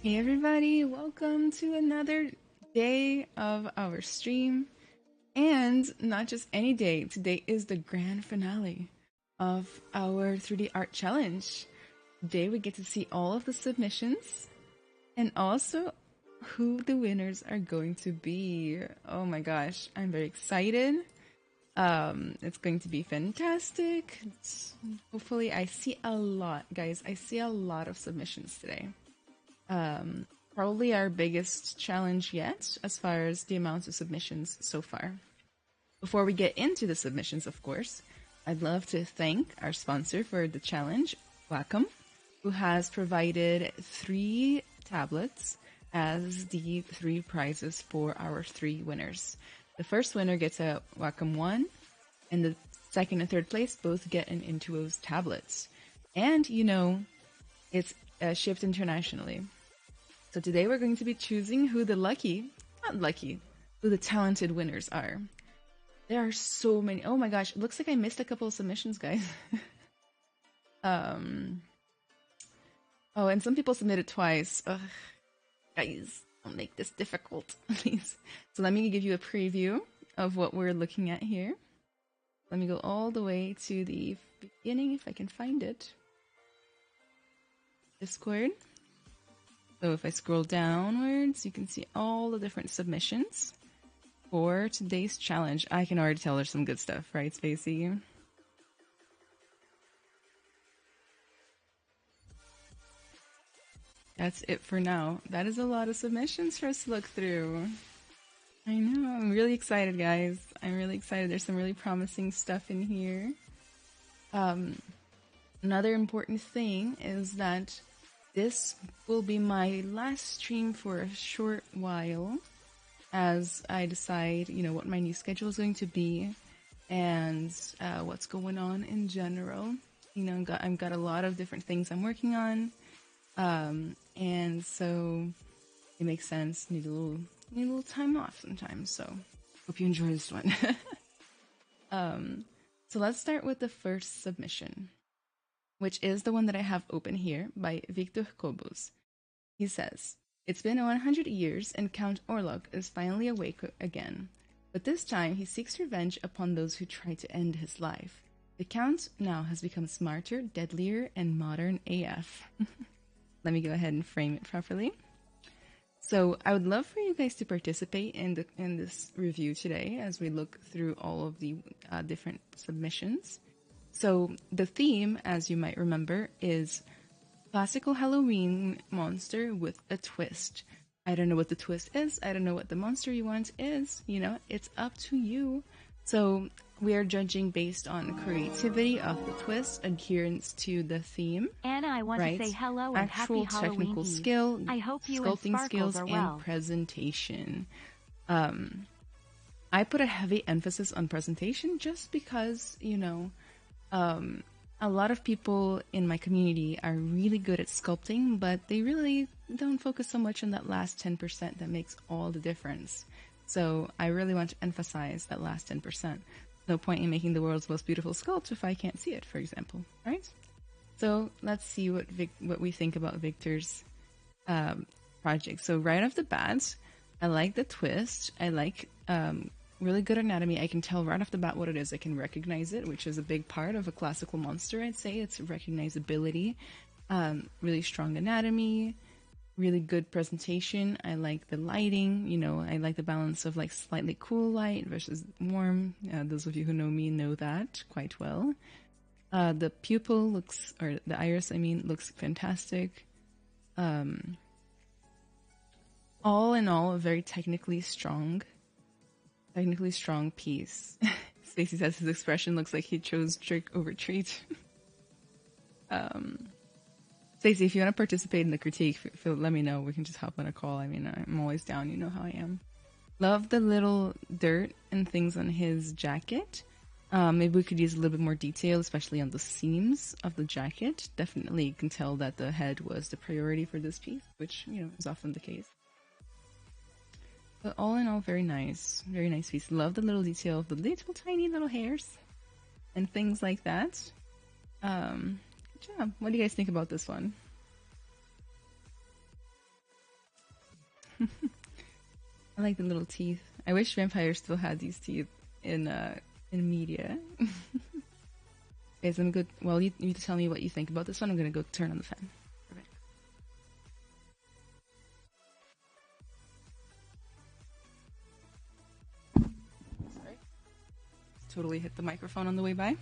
Hey everybody, welcome to another day of our stream. And not just any day, today is the grand finale of our 3D art challenge. Today we get to see all of the submissions and also who the winners are going to be. Oh my gosh, I'm very excited. It's going to be fantastic. Hopefully I see a lot, guys. I see a lot of submissions today. Probably our biggest challenge yet as far as the amount of submissions so far. Before we get into the submissions, of course, I'd love to thank our sponsor for the challenge, Wacom, who has provided 3 tablets as the 3 prizes for our 3 winners. The first winner gets a Wacom 1, and the second and third place both get an Intuos tablets. And, it's shipped internationally. So today we're going to be choosing who the who the talented winners are. There are so many. Oh my gosh, it looks like I missed a couple of submissions, guys. Oh, and some people submitted twice. Ugh, guys, don't make this difficult, please. So let me give you a preview of what we're looking at here. Let me go all the way to the beginning if I can find it. Discord. So if I scroll downwards, you can see all the different submissions for today's challenge. I can already tell there's some good stuff, right, Spacey? That's it for now. That is a lot of submissions for us to look through. I know. I'm really excited, guys. I'm really excited. There's some really promising stuff in here. Another important thing is that this will be my last stream for a short while as I decide, what my new schedule is going to be and what's going on in general. I've got a lot of different things I'm working on. And so it makes sense. Need a little time off sometimes. So hope you enjoy this one. So let's start with the first submission, which is the one that I have open here by Victor Kobus. He says, "It's been 100 years and Count Orlok is finally awake again. But this time he seeks revenge upon those who tried to end his life. The Count now has become smarter, deadlier, and modern AF." Let me go ahead and frame it properly. So I would love for you guys to participate in this review today as we look through all of the different submissions. So the theme, as you might remember, is classical Halloween monster with a twist. I don't know what the twist is. I don't know what the monster you want is. It's up to you. So we are judging based on creativity of the twist, adherence to the theme. Anna, I want to say hello and actual happy Halloween technical Eve. skill, I hope you sculpting and skills, are and well. presentation. I put a heavy emphasis on presentation just because, a lot of people in my community are really good at sculpting, but they really don't focus so much on that last 10% that makes all the difference. So I really want to emphasize that last 10%. No point in making the world's most beautiful sculpt if I can't see it, for example, right? So let's see what we think about Victor's project. So right off the bat, I like the twist. I like really good anatomy. I can tell right off the bat what it is. I can recognize it, which is a big part of a classical monster, I'd say. It's recognizability, really strong anatomy, really good presentation. I like the lighting, I like the balance of like slightly cool light versus warm. Those of you who know me know that quite well. The pupil looks, or the iris, looks fantastic. All in all, a very technically strong piece. Stacey says his expression looks like he chose trick over treat. Stacey, if you want to participate in the critique, let me know. We can just hop on a call. I'm always down. You know how I am. Love the little dirt and things on his jacket. Maybe we could use a little bit more detail, especially on the seams of the jacket. Definitely you can tell that the head was the priority for this piece, which, is often the case. But all in all, very nice piece. Love the little detail of the little tiny little hairs and things like that. Good job. What do you guys think about this one? I like the little teeth. I wish vampires still had these teeth in media. Okay, so I'm good. Well, you need to tell me what you think about this one. I'm gonna go turn on the fan. Perfect. Sorry. Totally hit the microphone on the way by.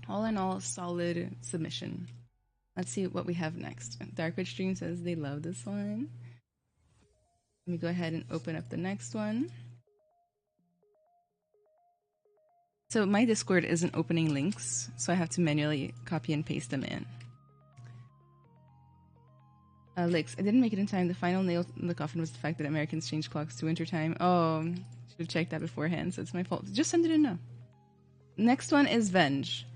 All in all, solid submission. Let's see what we have next. Dark Witch Dream says they love this one. Let me go ahead and open up the next one. So my Discord isn't opening links, so I have to manually copy and paste them in. Licks, I didn't make it in time. The final nail in the coffin was the fact that Americans change clocks to winter time. Oh, should have checked that beforehand, so it's my fault. Just send it in now. Next one is Venge.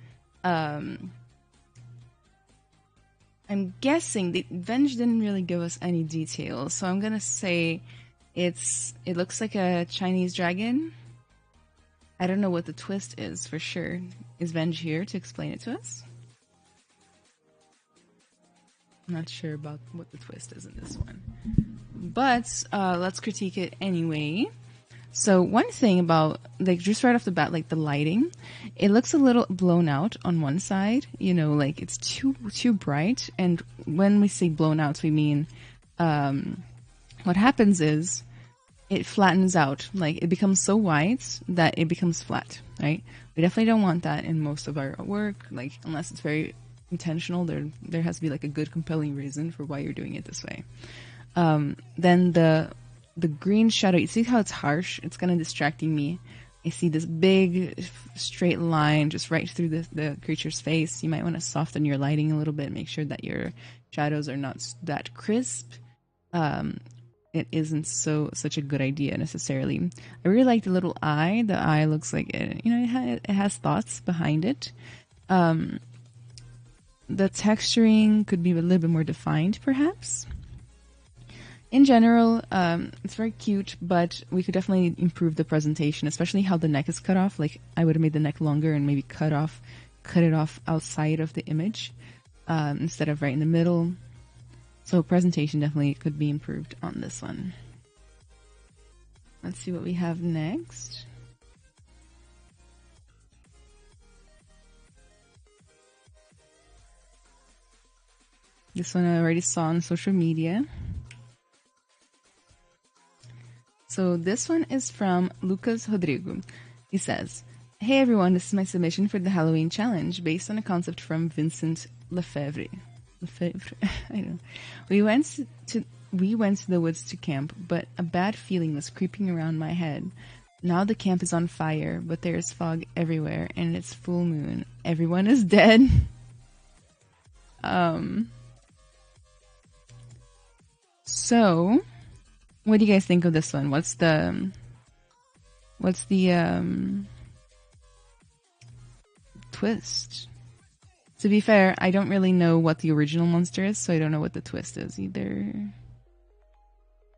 I'm guessing that Venge didn't really give us any details, so I'm gonna say it looks like a Chinese dragon. I don't know what the twist is for sure. Is Venge here to explain it to us? I'm not sure about what the twist is in this one, but let's critique it anyway. So one thing about, like, just right off the bat, like the lighting, it looks a little blown out on one side, you know, like it's too bright. And when we say blown out, we mean what happens is it flattens out, like it becomes so white that it becomes flat, right? We definitely don't want that in most of our work, like unless it's very intentional. There has to be like a good compelling reason for why you're doing it this way. Then the green shadow, you see how it's harsh? It's kind of distracting me. I see this big straight line just right through the creature's face. You might want to soften your lighting a little bit, make sure that your shadows are not that crisp. It isn't such a good idea necessarily. I really like the little eye. The eye looks like it has thoughts behind it. The texturing could be a little bit more defined, perhaps. In general, it's very cute, but we could definitely improve the presentation, especially how the neck is cut off. Like, I would have made the neck longer and maybe cut it off outside of the image instead of right in the middle. So presentation definitely could be improved on this one. Let's see what we have next. This one I already saw on social media. So this one is from Lucas Rodrigo. He says, "Hey everyone, this is my submission for the Halloween challenge based on a concept from Vincent Lefebvre. I don't know. We went to the woods to camp, but a bad feeling was creeping around my head. Now the camp is on fire, but there is fog everywhere, and it's full moon. Everyone is dead." So, what do you guys think of this one? What's the twist? To be fair, I don't really know what the original monster is, so I don't know what the twist is either.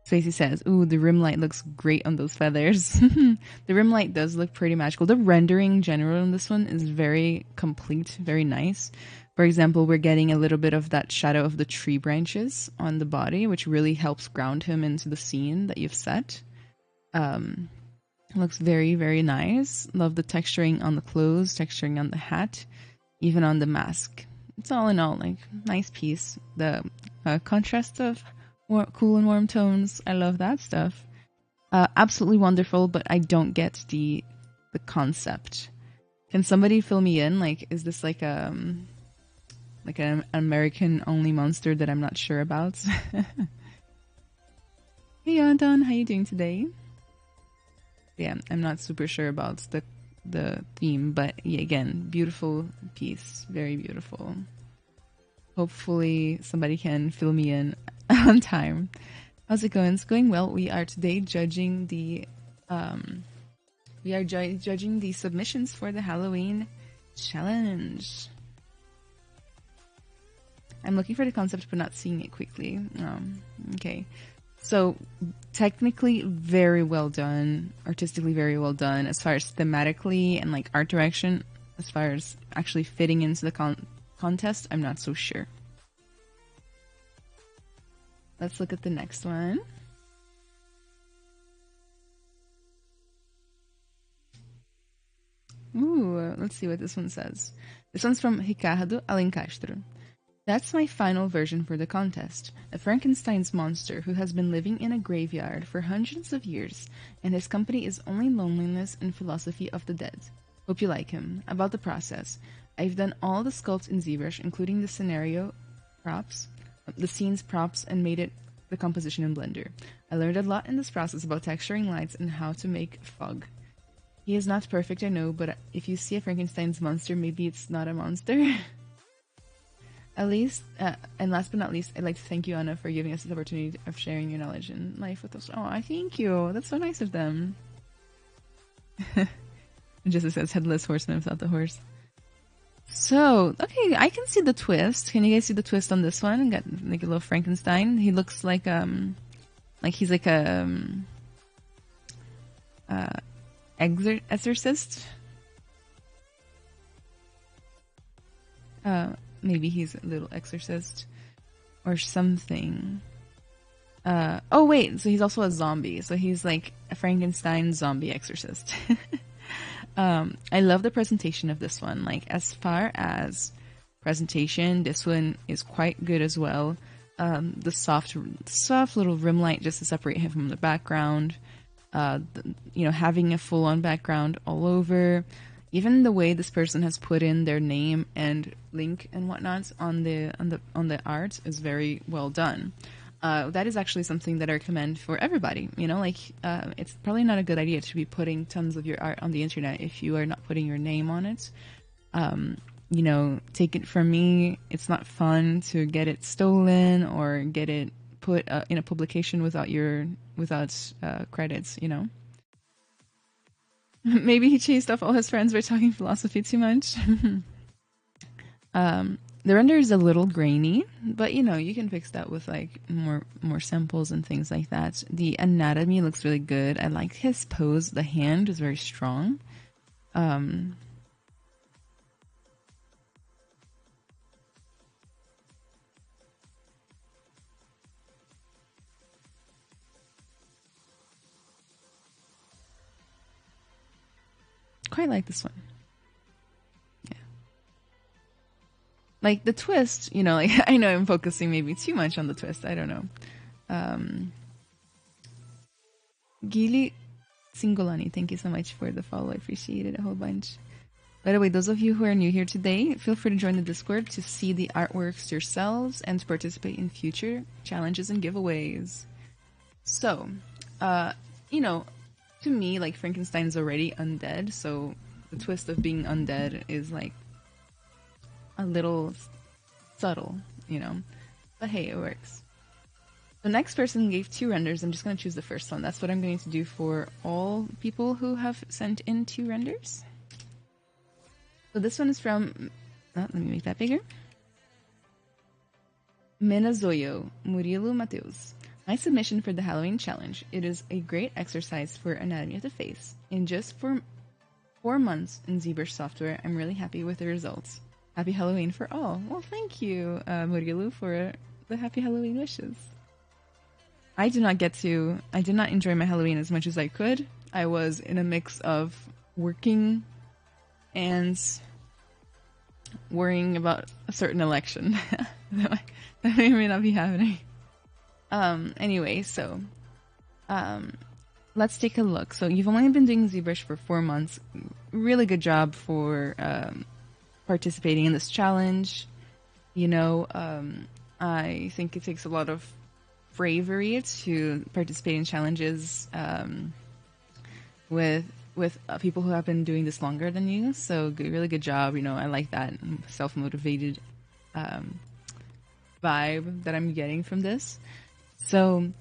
Stacey says, "Ooh, the rim light looks great on those feathers." The rim light does look pretty magical. The rendering in general in this one is very complete, very nice. For example, we're getting a little bit of that shadow of the tree branches on the body, which really helps ground him into the scene that you've set. Looks very, very nice. Love the texturing on the clothes, texturing on the hat, even on the mask. It's all in all like nice piece. The contrast of cool and warm tones, I love that stuff. Absolutely wonderful, but I don't get the concept. Can somebody fill me in? Like, is this like an American only monster that I'm not sure about? Hey Anton, how you doing today? Yeah, I'm not super sure about the theme, but yeah, again, beautiful piece, very beautiful. Hopefully somebody can fill me in on time. How's it going? It's going well. We are today judging the judging the submissions for the Halloween challenge. I'm looking for the concept but not seeing it quickly. Okay. So technically very well done, artistically very well done. As far as thematically and like art direction, as far as actually fitting into the contest, I'm not so sure. Let's look at the next one. Ooh, let's see what this one says. This one's from Ricardo Alencastro. That's my final version for the contest. A Frankenstein's monster who has been living in a graveyard for hundreds of years, and his company is only loneliness and philosophy of the dead. Hope you like him. About the process. I've done all the sculpts in Zbrush, including the scenario props, the scenes props, and made it the composition in Blender. I learned a lot in this process about texturing lights and how to make fog. He is not perfect, I know, but if you see a Frankenstein's monster, maybe it's not a monster. At least, and last but not least, I'd like to thank you, Anna, for giving us this opportunity of sharing your knowledge and life with us. Oh, I thank you. That's so nice of them. Just as says, headless horseman without the horse. So, okay, I can see the twist. Can you guys see the twist on this one? Got like a little Frankenstein. He looks like he's like a exorcist. Maybe he's a little exorcist or something. Oh wait, so he's also a zombie. So he's like a Frankenstein zombie exorcist. I love the presentation of this one. Like, as far as presentation, this one is quite good as well. The soft little rim light just to separate him from the background. Having a full-on background all over. Even the way this person has put in their name and link and whatnot on the art is very well done. That is actually something that I recommend for everybody. It's probably not a good idea to be putting tons of your art on the internet if you are not putting your name on it. Take it from me, it's not fun to get it stolen or get it put in a publication without credits. Maybe he chased off all his friends by talking philosophy too much. The render is a little grainy, but you can fix that with like more samples and things like that. The anatomy looks really good. I like his pose. The hand is very strong. Quite like this one. Yeah. Like the twist, I know I'm focusing maybe too much on the twist. I don't know. Gili Singolani, thank you so much for the follow. I appreciate it a whole bunch. By the way, those of you who are new here today, feel free to join the Discord to see the artworks yourselves and to participate in future challenges and giveaways. So, to me, like, Frankenstein's already undead, so the twist of being undead is like a little subtle, but hey, it works. The next person gave 2 renders. I'm just going to choose the first one. That's what I'm going to do for all people who have sent in 2 renders. So this one is from, let me make that bigger. Menazoyo Murilo Mateus. My submission for the Halloween challenge. It is a great exercise for anatomy of the face. In just 4 months in Zbrush software, I'm really happy with the results. Happy Halloween for all. Well, thank you, Murilo, for the happy Halloween wishes. I did not enjoy my Halloween as much as I could. I was in a mix of working and worrying about a certain election that may or may not be happening. Anyway, so let's take a look. So you've only been doing Zbrush for 4 months. Really good job for participating in this challenge. I think it takes a lot of bravery to participate in challenges with people who have been doing this longer than you. So really good job. I like that self-motivated vibe that I'm getting from this. So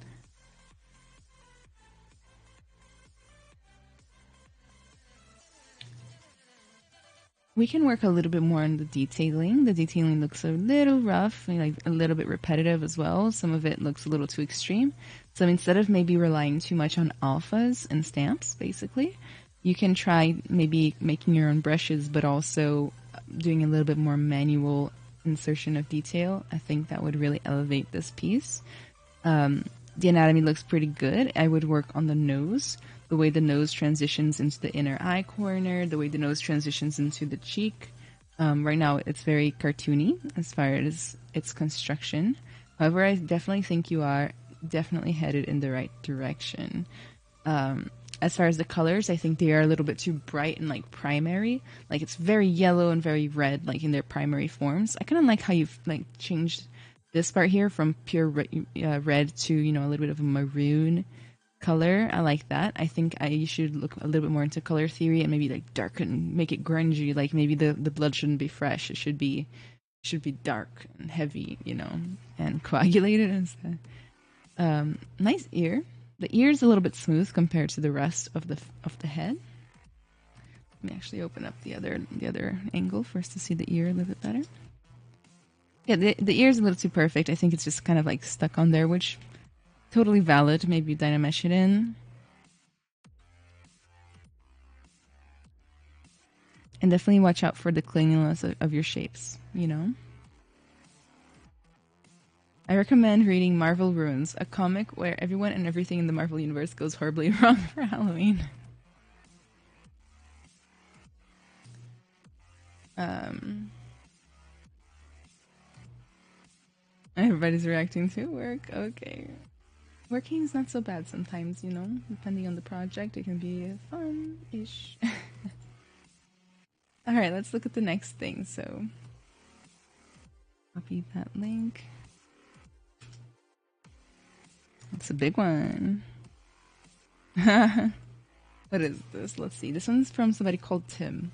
we can work a little bit more on the detailing. The detailing looks a little rough, like a little bit repetitive as well. Some of it looks a little too extreme. So instead of maybe relying too much on alphas and stamps, basically, You can try maybe making your own brushes, but also doing a little bit more manual insertion of detail. I think that would really elevate this piece. The anatomy looks pretty good. I would work on the nose, the way the nose transitions into the inner eye corner, the way the nose transitions into the cheek. Right now, it's very cartoony as far as its construction. However, I definitely think you are definitely headed in the right direction. As far as the colors, I think they are a little bit too bright and like primary. Like it's very yellow and very red, like in their primary forms. I kind of like how you've like changed this part here from pure red to, you know, a little bit of a maroon color. I like that. I think you should look a little bit more into color theory and maybe like darken, make it grungy. Like maybe the blood shouldn't be fresh. It should be dark and heavy, you know, and coagulated instead. Nice ear. The ear is a little bit smooth compared to the rest of the head. Let me actually open up the other angle for us to see the ear a little bit better. Yeah, the ear is a little too perfect. I think it's just kind of like stuck on there, which totally valid. Maybe Dynamesh it in. And definitely watch out for the cleanliness of your shapes, you know? I recommend reading Marvel Ruins, a comic where everyone and everything in the Marvel universe goes horribly wrong for Halloween. Everybody's reacting to work. Okay. Working is not so bad sometimes, you know? Depending on the project, it can be fun-ish. Alright, let's look at the next thing. So, copy that link. It's a big one. What is this? Let's see. This one's from somebody called Tim.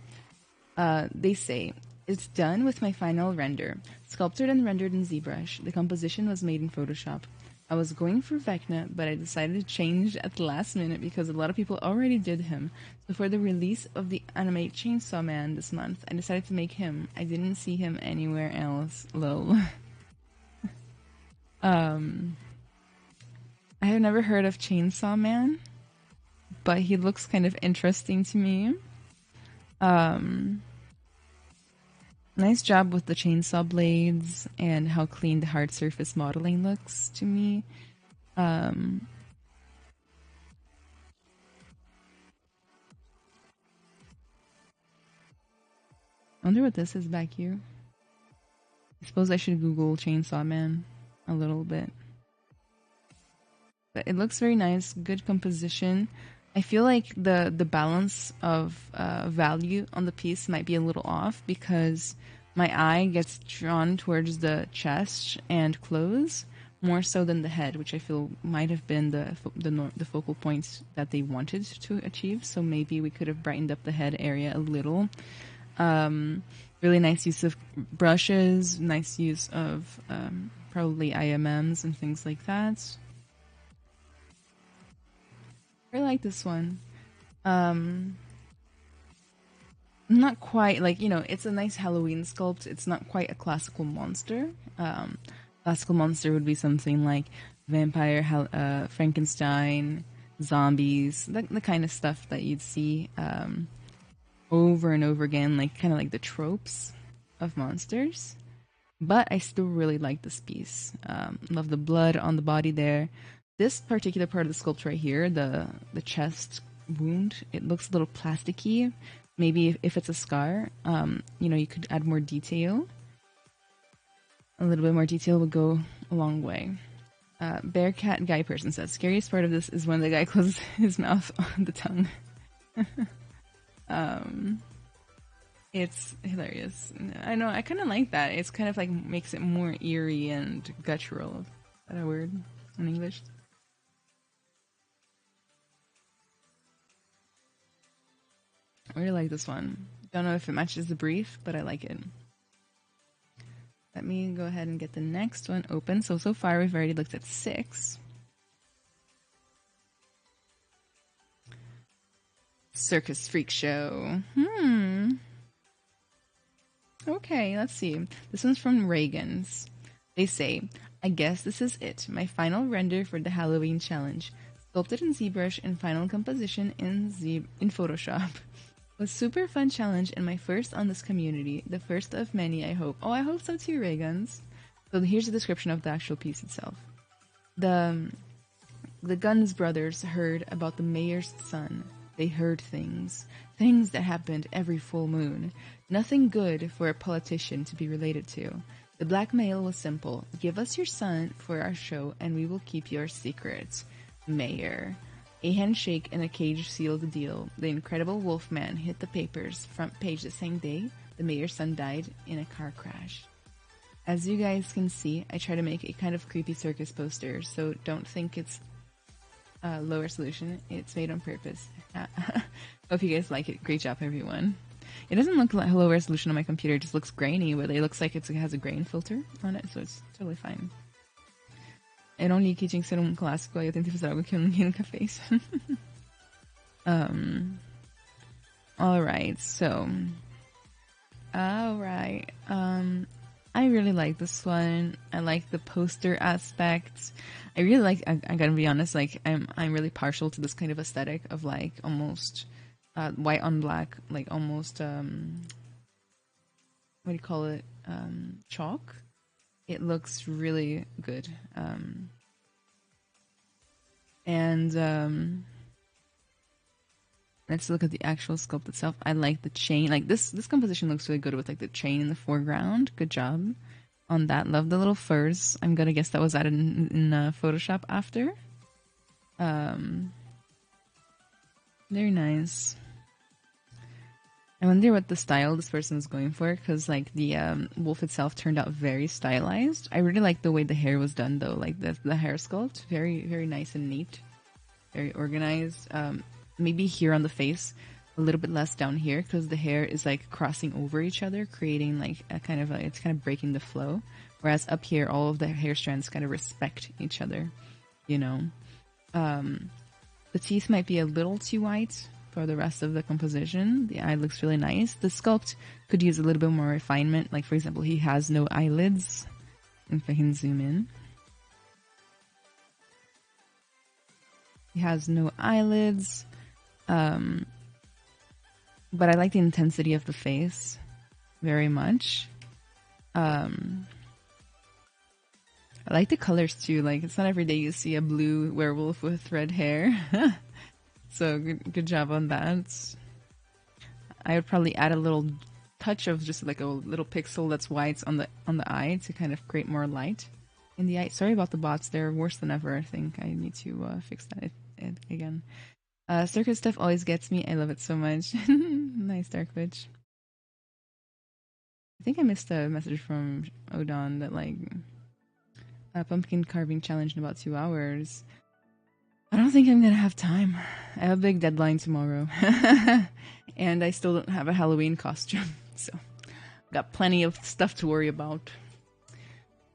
They say, it's done with my final render. Sculpted and rendered in Zbrush. The composition was made in Photoshop. I was going for Vecna, but I decided to change at the last minute because a lot of people already did him. So for the release of the anime Chainsaw Man this month, I decided to make him. I didn't see him anywhere else. Lol. I have never heard of Chainsaw Man, but he looks kind of interesting to me. Nice job with the chainsaw blades and how clean the hard surface modeling looks to me. I wonder what this is back here. I suppose I should Google Chainsaw Man a little bit. But it looks very nice, good composition. I feel like the balance of value on the piece might be a little off because my eye gets drawn towards the chest and clothes more so than the head, which I feel might have been the focal points that they wanted to achieve. So maybe we could have brightened up the head area a little. Really nice use of brushes, nice use of probably IMMs and things like that. I like this one. Not quite like, you know, it's a nice Halloween sculpt. It's not quite a classical monster. Classical monster would be something like vampire, Frankenstein, zombies, the kind of stuff that you'd see over and over again, like kind of like the tropes of monsters. But I still really like this piece. Love the blood on the body there. This particular part of the sculpt right here, the chest wound, it looks a little plasticky. Maybe if it's a scar, you know, you could add more detail. A little bit more detail would go a long way. Bearcat Guy Person says, scariest part of this is when the guy closes his mouth on the tongue. It's hilarious. I know, I kind of like that. It's kind of like makes it more eerie and guttural. Is that a word in English? I really like this one. Don't know if it matches the brief, but I like it. Let me go ahead and get the next one open. So far we've already looked at 6. Circus Freak Show. Okay, let's see. This one's from Reagan's. They say, I guess this is it. My final render for the Halloween challenge. Sculpted in Zbrush and final composition in Photoshop. It was super fun challenge and my first on this community. The first of many, I hope. Oh, I hope so too, Reagans. So here's the description of the actual piece itself. The Guns brothers heard about the mayor's son. They heard things that happened every full moon. Nothing good for a politician to be related to. The blackmail was simple. Give us your son for our show and we will keep your secret. Mayor. A handshake and a cage sealed the deal. The incredible Wolfman hit the papers. Front page the same day, the mayor's son died in a car crash. As you guys can see, I try to make a kind of creepy circus poster, so don't think it's low resolution. It's made on purpose. Hope you guys like it. Great job, everyone. It doesn't look like low resolution on my computer. It just looks grainy, but it looks like it has a grain filter on it, so it's totally fine. Eu não li que tinha que ser clássico, aí eu tentei fazer algo que ninguém nunca fez. Alright, so... Alright, I really like this one. I like the poster aspect. I really like, I gotta be honest, like, I'm really partial to this kind of aesthetic of, like, almost white on black, like, almost, what do you call it, chalk? It looks really good. Let's look at the actual sculpt itself. I like the chain. Like this composition looks really good with like the chain in the foreground. Good job on that. Love the little furs. I'm gonna guess that was added in Photoshop after. Very nice. I wonder what the style this person was going for, because like the wolf itself turned out very stylized. I really like the way the hair was done though, like the hair sculpt, very, very nice and neat, very organized. Maybe here on the face, a little bit less down here, because the hair is like crossing over each other, creating like a kind of it's kind of breaking the flow. Whereas up here, all of the hair strands kind of respect each other, you know. The teeth might be a little too white for the rest of the composition. The eye looks really nice. The sculpt could use a little bit more refinement. Like for example, he has no eyelids. If I can zoom in. He has no eyelids. But I like the intensity of the face very much. I like the colors too. Like it's not every day you see a blue werewolf with red hair. So good job on that. I would probably add a little touch of just like a little pixel that's white on the eye to kind of create more light in the eye. Sorry about the bots; they're worse than ever. I think I need to fix that again. Circus stuff always gets me. I love it so much. Nice, Dark Witch. I think I missed a message from Odon that like a pumpkin carving challenge in about 2 hours. I don't think I'm gonna have time. I have a big deadline tomorrow. And I still don't have a Halloween costume. So got plenty of stuff to worry about.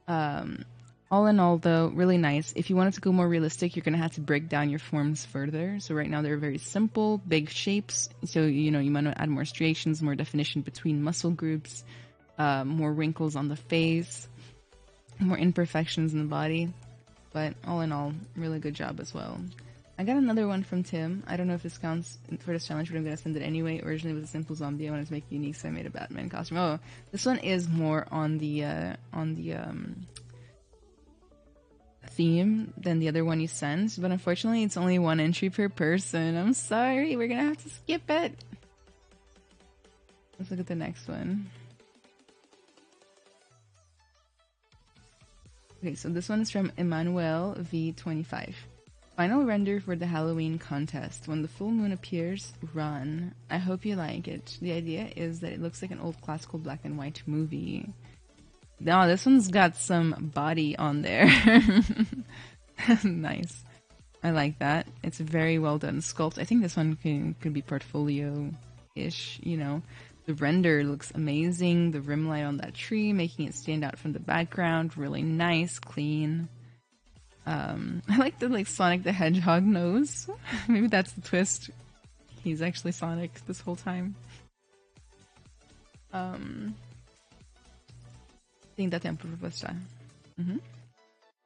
All in all, though, really nice. If you wanted to go more realistic, you're going to have to break down your forms further. So right now they're very simple, big shapes. So, you know, you might want to add more striations, more definition between muscle groups, more wrinkles on the face, more imperfections in the body. But all in all, really good job as well. I got another one from Tim. I don't know if this counts for this challenge, but I'm going to send it anyway. Originally it was a simple zombie. I wanted to make it unique, so I made a Batman costume. Oh, this one is more on the theme than the other one you sent, but unfortunately it's only 1 entry per person. I'm sorry, we're gonna have to skip it. Let's look at the next one. Okay, so this one is from Emmanuel V25. Final render for the Halloween contest. When the full moon appears, run. I hope you like it. The idea is that it looks like an old classical black and white movie. No, this one's got some body on there. Nice. I like that. It's a very well done sculpt. I think this one could be portfolio-ish, you know. The render looks amazing. The rim light on that tree, making it stand out from the background. Really nice, clean. I like the like Sonic the Hedgehog nose. Maybe that's the twist. He's actually Sonic this whole time. Tem que dar tempo pra postar.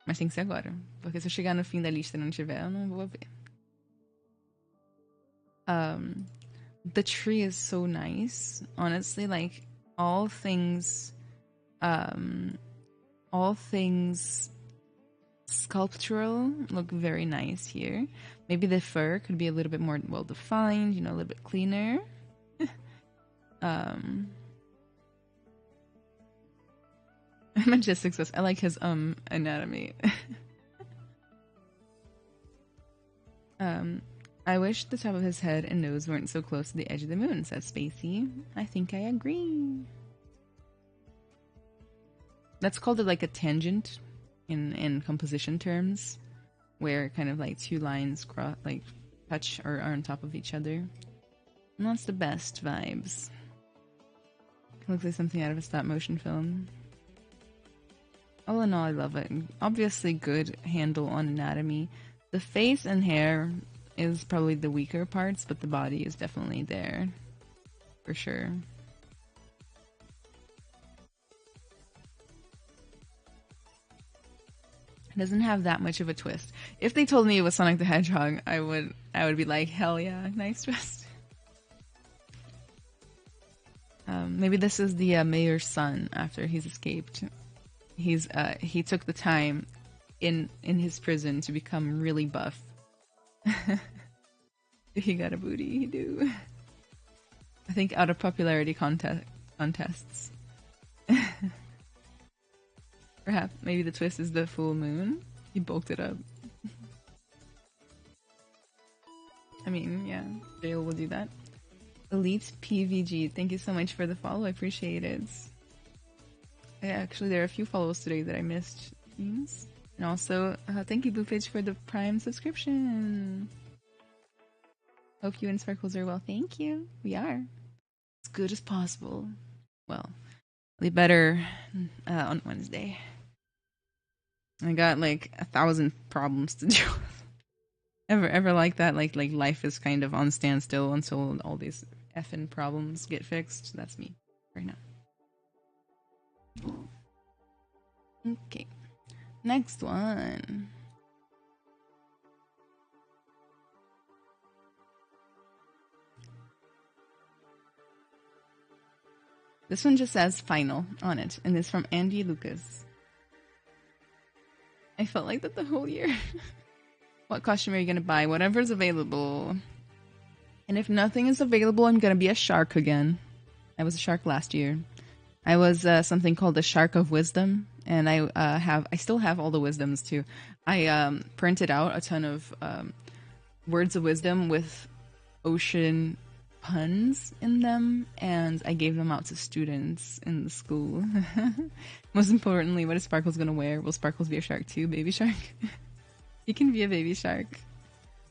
Mas tem que ser agora. Porque se eu chegar no fim da lista e não tiver, eu não vou ver. The tree is so nice. Honestly, like all things all things sculptural look very nice here. Maybe the fur could be a little bit more well defined, you know, a little bit cleaner. Majestic says, I like his anatomy. I wish the top of his head and nose weren't so close to the edge of the moon, says Spacey. I think I agree. That's called like a tangent in composition terms, where kind of like two lines like touch or are on top of each other. And that's the best vibes. It looks like something out of a stop motion film. All in all, I love it. Obviously good handle on anatomy. The face and hair is probably the weaker parts, but the body is definitely there. For sure. It doesn't have that much of a twist. If they told me it was Sonic the Hedgehog, I would be like, hell yeah, nice twist. Maybe this is the mayor's son after he's escaped. He took the time in his prison to become really buff. He got a booty, he do. I think out of popularity contests. Perhaps maybe the twist is the full moon. He bulked it up. I mean, yeah, Jail will do that. Elite PVG, thank you so much for the follow. I appreciate it. Actually, there are a few follows today that I missed. And also, thank you, Boofage, for the Prime subscription. Hope you and Sparkles are well. Thank you. We are. As good as possible. Well, really better on Wednesday. I got like 1,000 problems to do. Ever like that? Like life is kind of on standstill until all these effing problems get fixed. That's me right now. Okay, next one. This one just says final on it, and it's from Andy Lucas. I felt like that the whole year. What costume are you going to buy? Whatever's available. And if nothing is available, I'm going to be a shark again. I was a shark last year. I was something called the Shark of Wisdom, and I still have all the wisdoms too. I printed out a ton of words of wisdom with ocean puns in them, and I gave them out to students in the school. Most importantly, what is Sparkles gonna wear? Will Sparkles be a shark too? Baby shark? He can be a baby shark.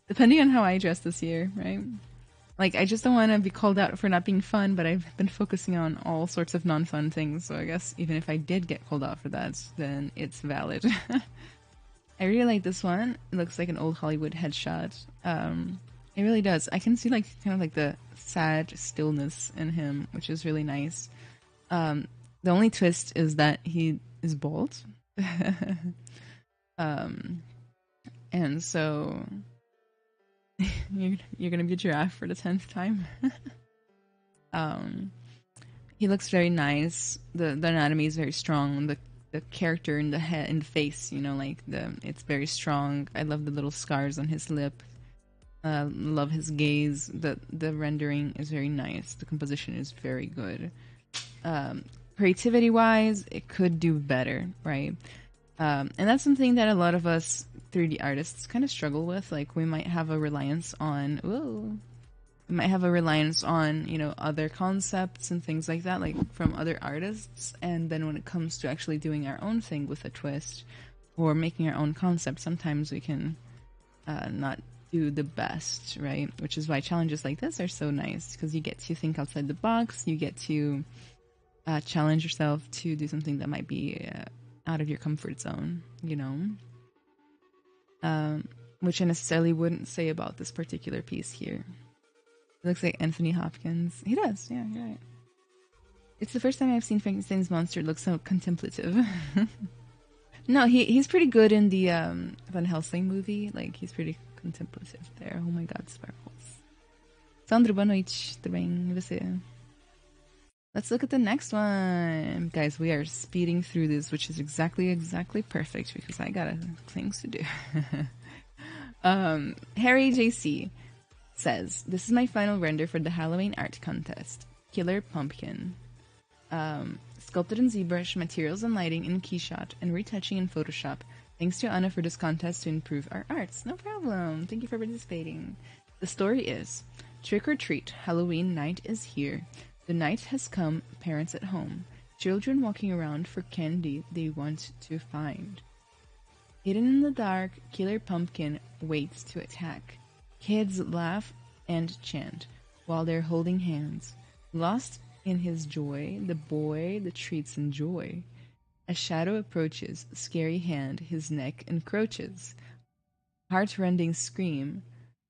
Depending on how I dress this year, right? Like, I just don't want to be called out for not being fun, but I've been focusing on all sorts of non-fun things, so I guess even if I did get called out for that, then it's valid. I really like this one. It looks like an old Hollywood headshot. It really does. I can see like kind of like the sad stillness in him, which is really nice. The only twist is that he is bald. And so you're gonna be a giraffe for the 10th time. He looks very nice. The anatomy is very strong. The character in the head and the face, you know, like it's very strong. I love the little scars on his lip. Love his gaze. The rendering is very nice. The composition is very good. Creativity wise, it could do better, right? And that's something that a lot of us 3D artists kind of struggle with. Like, we might have a reliance on, you know, other concepts and things like that, like from other artists. And then when it comes to actually doing our own thing with a twist or making our own concept, sometimes we can not do the best, right? Which is why challenges like this are so nice, because you get to think outside the box. You get to challenge yourself to do something that might be out of your comfort zone, you know? Which I necessarily wouldn't say about this particular piece here. It looks like Anthony Hopkins. He does, yeah, you're right. It's the first time I've seen Frankenstein's monster look so contemplative. No, he's pretty good in the Van Helsing movie. Like, he's pretty contemplative there. Oh my god, Sparkles. Sandro, boa noite. Tudo bem? E você? Let's look at the next one. Guys, we are speeding through this, which is exactly perfect because I got things to do. Harry JC says, this is my final render for the Halloween art contest. Killer Pumpkin. Sculpted in Zbrush, materials and lighting in Keyshot, and retouching in Photoshop. Thanks to Anna for this contest to improve our arts. No problem. Thank you for participating. The story is, trick or treat, Halloween night is here. The night has come, parents at home. Children walking around for candy they want to find. Hidden in the dark, Killer Pumpkin waits to attack. Kids laugh and chant while they're holding hands. Lost in his joy, the boy the treats enjoy. A shadow approaches, scary hand his neck encroaches. Heart-rending scream,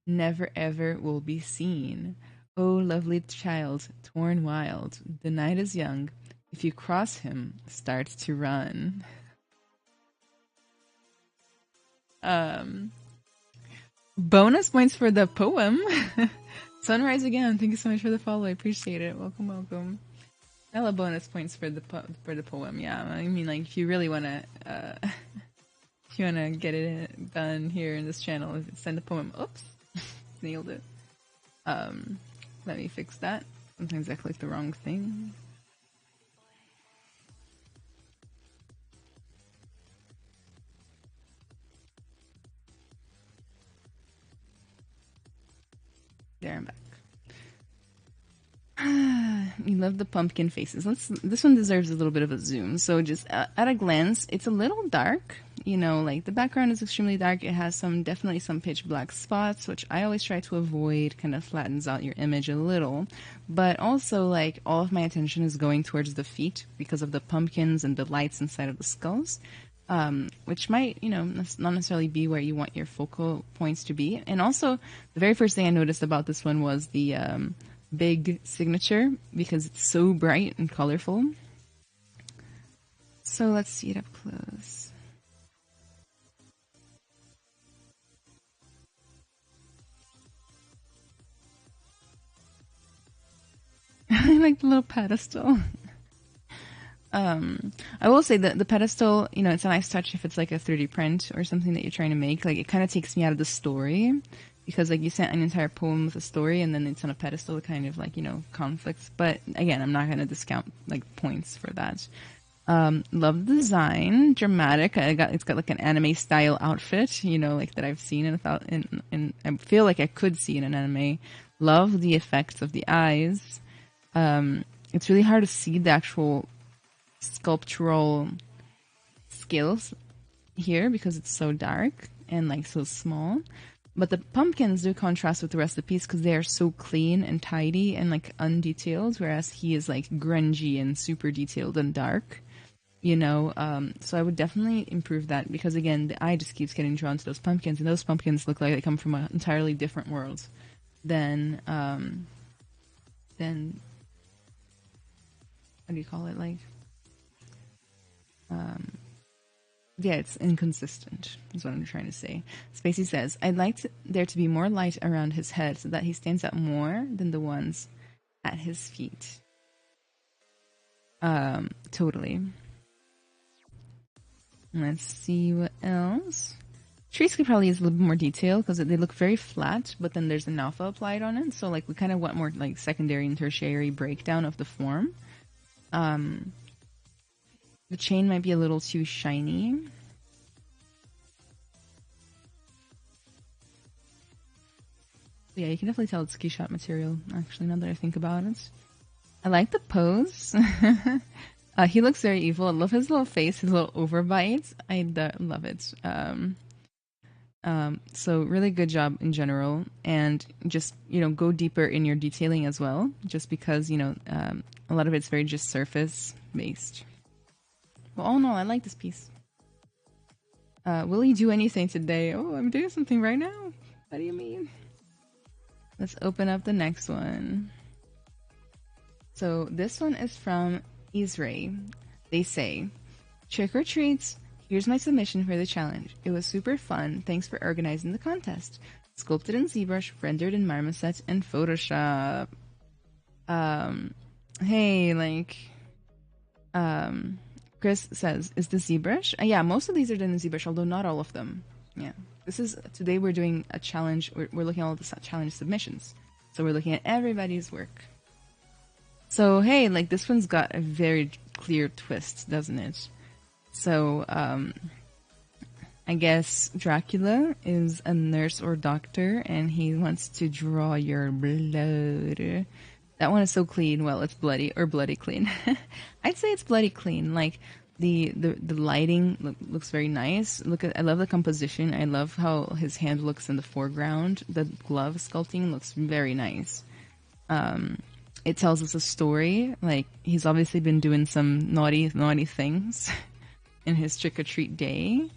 never ever will be seen. Oh, lovely child, torn wild, the night is young. If you cross him, start to run. Bonus points for the poem. Sunrise again. Thank you so much for the follow. I appreciate it. Welcome, welcome. I love bonus points for the poem. Yeah, I mean, like, if you really wanna, if you wanna get it done here in this channel, send a poem. Oops, nailed it. Let me fix that. Sometimes I click the wrong thing. There, I'm back. You love the pumpkin faces. This one deserves a little bit of a zoom. So just at a glance, it's a little dark. You know, like the background is extremely dark. It has definitely some pitch black spots, which I always try to avoid. Kind of flattens out your image a little. But also, like, all of my attention is going towards the feet because of the pumpkins and the lights inside of the skulls. Which might, you know, not necessarily be where you want your focal points to be. And also, the very first thing I noticed about this one was the big signature because it's so bright and colorful. So let's see it up close. I like the little pedestal. I will say that the pedestal, you know, it's a nice touch if it's like a 3D print or something that you're trying to make. Like, it kind of takes me out of the story because, like, you sent an entire poem with a story and then it's on a pedestal, kind of like, you know, conflicts. But again, I'm not going to discount like points for that. Love the design, dramatic. It's got like an anime style outfit, you know, like that I've seen and I feel like I could see in an anime. Love the effects of the eyes. It's really hard to see the actual sculptural skills here because it's so dark and like so small, but the pumpkins do contrast with the rest of the piece because they are so clean and tidy and like undetailed, whereas he is like grungy and super detailed and dark, you know. So I would definitely improve that because, again, the eye just keeps getting drawn to those pumpkins, and those pumpkins look like they come from an entirely different world than how do you call it, like yeah, it's inconsistent, is what I'm trying to say. Spacey says, I'd like there to be more light around his head so that he stands out more than the ones at his feet. Totally. Let's see what else. Trees could probably use a little bit more detail because they look very flat, but then there's an alpha applied on it. So, like, we kind of want more, like, secondary and tertiary breakdown of the form. The chain might be a little too shiny. Yeah, you can definitely tell it's Keyshot material, actually, now that I think about it. I like the pose. He looks very evil. I love his little face, his little overbite. I love it. So really good job in general. And just, you know, go deeper in your detailing as well, just because, you know, a lot of it's very just surface based. Well, all in all, I like this piece. Will he do anything today? Oh, I'm doing something right now. What do you mean? Let's open up the next one. So this one is from Israel. They say, trick or treats, here's my submission for the challenge. It was super fun. Thanks for organizing the contest. sculpted in Zbrush, rendered in Marmoset and Photoshop. Hey, like, Chris says, is this Zbrush? Yeah, most of these are done in Zbrush, although not all of them. Yeah. Today we're doing a challenge. We're looking at all the challenge submissions. So we're looking at everybody's work. So, hey, like, this one's got a very clear twist, doesn't it? So, I guess Dracula is a nurse or doctor, and he wants to draw your blood. That one is so clean. Well, it's bloody or bloody clean. I'd say it's bloody clean. Like the lighting looks very nice. I love the composition. I love how his hand looks in the foreground. The glove sculpting looks very nice. It tells us a story. Like, he's obviously been doing some naughty things in his trick-or-treat day.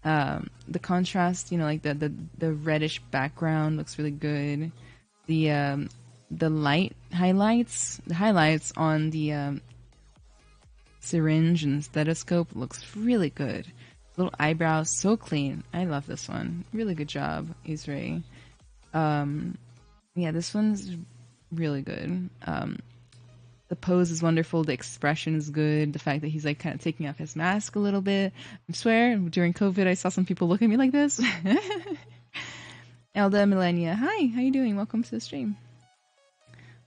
The contrast, like the reddish background looks really good. The highlights on the syringe and stethoscope looks really good. Little eyebrows, so clean. I love this one. Really good job, Israel. Yeah, this one's really good. The pose is wonderful. The expression is good. The fact that he's like kind of taking off his mask a little bit. I swear, during COVID, I saw some people look at me like this. Elda Millennia, hi, how you doing? Welcome to the stream.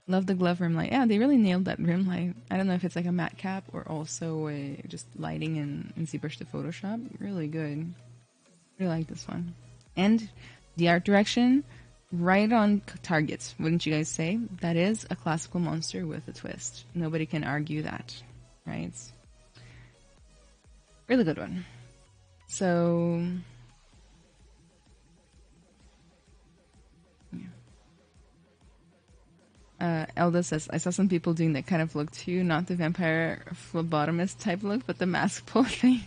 Love the glove rim light. Yeah, they really nailed that rim light. I don't know if it's like a matte cap or also just lighting in ZBrush to Photoshop. Really good. Really like this one. And the art direction, right on target, wouldn't you guys say? That is a classical monster with a twist. Nobody can argue that, right? Really good one. So, Elda says, I saw some people doing that kind of look too, not the vampire phlebotomist type look, but the mask pull thing.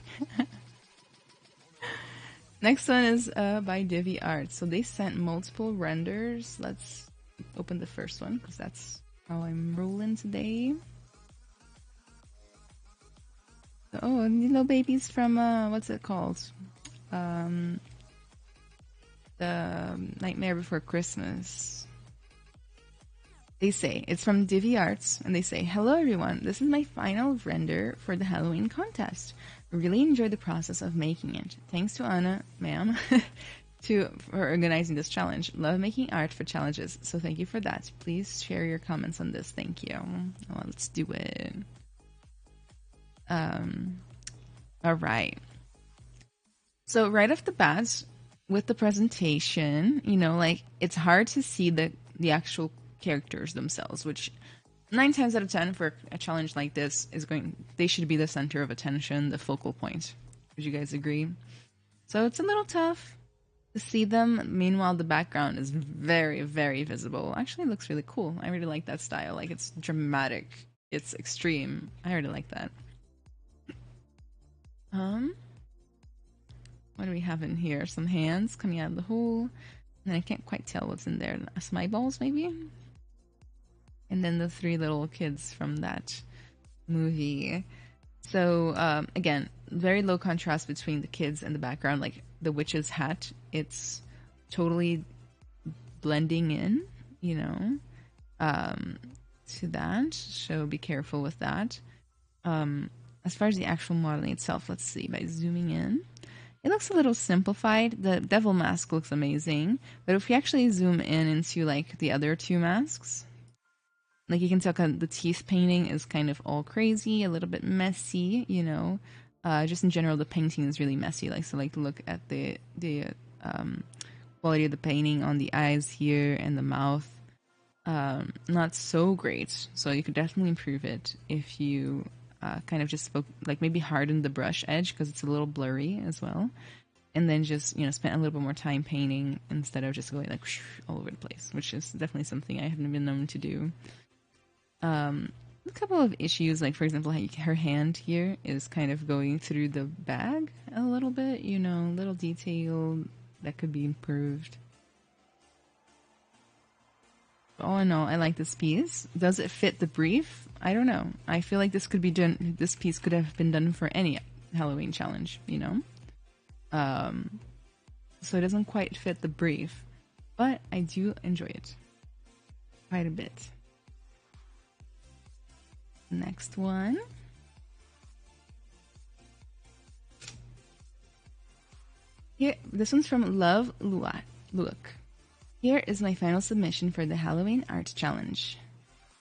Next one is by Divi Art. So they sent multiple renders. Let's open the first one because that's how I'm rolling today. Oh, little babies from what's it called? The Nightmare Before Christmas. They say, it's from Divi Arts, and they say, hello everyone, this is my final render for the Halloween contest. Really enjoyed the process of making it. Thanks to Anna, ma'am, for organizing this challenge. Love making art for challenges, so thank you for that. Please share your comments on this. Thank you. Well, let's do it. All right. So right off the bat, with the presentation, like, it's hard to see the actual characters themselves, which 9 times out of 10 for a challenge like this they should be the center of attention, the focal point. Would you guys agree? So it's a little tough to see them. Meanwhile, the background is very, very visible. Actually, it looks really cool. I really like that style. Like, it's dramatic. It's extreme. I really like that. What do we have in here? Some hands coming out of the hole. And I can't quite tell what's in there. Some eyeballs, maybe? And then the 3 little kids from that movie. So, again, very low contrast between the kids and the background. Like, the witch's hat, it's totally blending in, to that. So be careful with that. As far as the actual modeling itself, let's see, by zooming in. It looks a little simplified. The devil mask looks amazing. But if we actually zoom in into, like, the other 2 masks, like, you can tell the teeth painting is kind of all crazy, a little bit messy, Just in general, the painting is really messy. Like, so, like, look at the quality of the painting on the eyes here and the mouth. Not so great. So you could definitely improve it if you kind of just spoke, like, maybe harden the brush edge because it's a little blurry as well. And then just, spend a little bit more time painting instead of just going, like, all over the place, which is definitely something I haven't been known to do. A couple of issues, like, for example, her hand here is kind of going through the bag a little bit, little detail that could be improved. All in all, I like this piece. Does it fit the brief? I don't know. I feel like this piece could have been done for any Halloween challenge, So it doesn't quite fit the brief. but I do enjoy it quite a bit. Next one. Here, this one's from Love Look. Here is my final submission for the Halloween Art Challenge.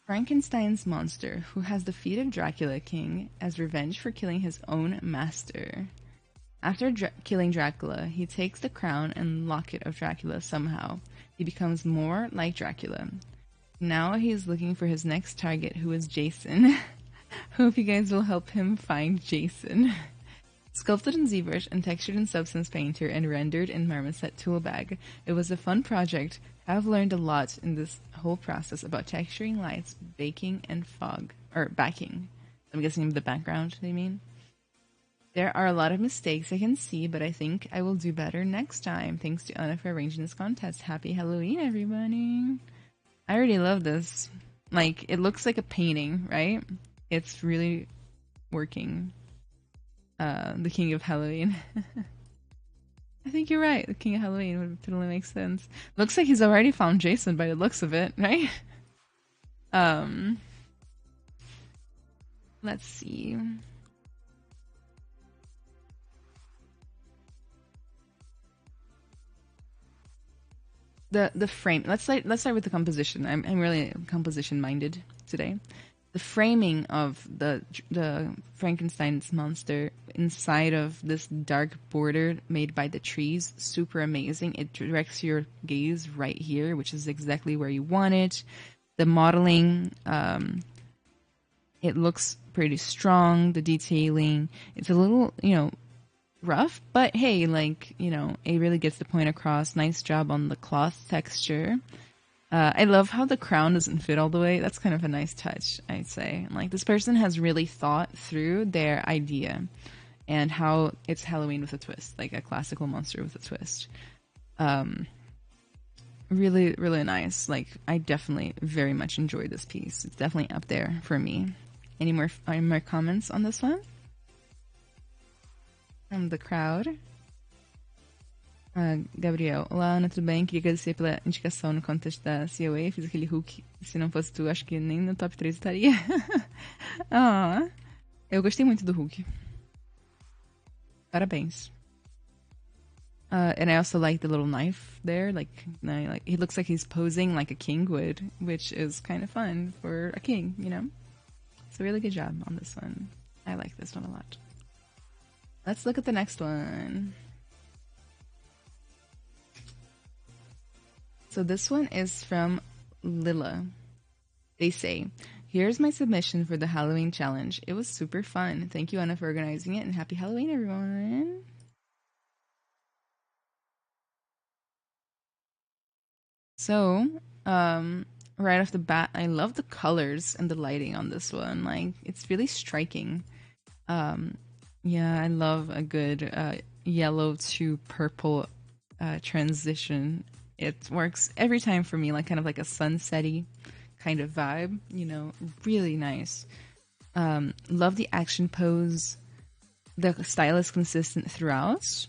Frankenstein's monster, who has defeated Dracula King as revenge for killing his own master. After killing Dracula, he takes the crown and locket of Dracula somehow. He becomes more like Dracula. Now he is looking for his next target, who is Jason. Hope you guys will help him find Jason. Sculpted in Zbrush and textured in Substance Painter and rendered in Marmoset Toolbag. It was a fun project. I've learned a lot in this whole process about texturing lights, baking, and backing. I'm guessing the background, they mean. There are a lot of mistakes I can see, but I think I will do better next time. Thanks to Anna for arranging this contest. Happy Halloween, everybody. I already love this. Like, it looks like a painting, right? It's really working. The King of Halloween. I think you're right. The King of Halloween would totally make sense. Looks like he's already found Jason by the looks of it, right? Let's see. The frame. Let's start with the composition. I'm really composition minded today. The framing of the Frankenstein's monster inside of this dark border made by the trees, super amazing. It directs your gaze right here, which is exactly where you want it. The modeling, it looks pretty strong. The detailing, it's a little, rough, but hey, it really gets the point across. Nice job on the cloth texture. I love how the crown doesn't fit all the way. That's kind of a nice touch, I'd say. Like, this person has really thought through their idea and how it's Halloween with a twist, like a classical monster with a twist. Really, really nice. Like, I definitely very much enjoyed this piece. It's definitely up there for me. Any more comments on this one? From the crowd? Gabriel, olá Ana, tudo bem? Queria agradecer pela indicação no contest da COA. Fiz aquele hook. Se não fosse tu, acho que nem no top 3 estaria. Eu gostei muito do hook. Parabéns. And I also like the little knife there. He looks like he's posing like a king would, which is kind of fun for a king, So really good job on this one. I like this one a lot. Let's look at the next one. So this one is from Lila. They say, here's my submission for the Halloween challenge. It was super fun. Thank you, Anna, for organizing it, and happy Halloween, everyone. So, right off the bat, I love the colors and the lighting on this one. Like, it's really striking. Yeah, I love a good yellow to purple transition. It works every time for me, kind of like a sunsetty kind of vibe, really nice. Love the action pose. The style is consistent throughout.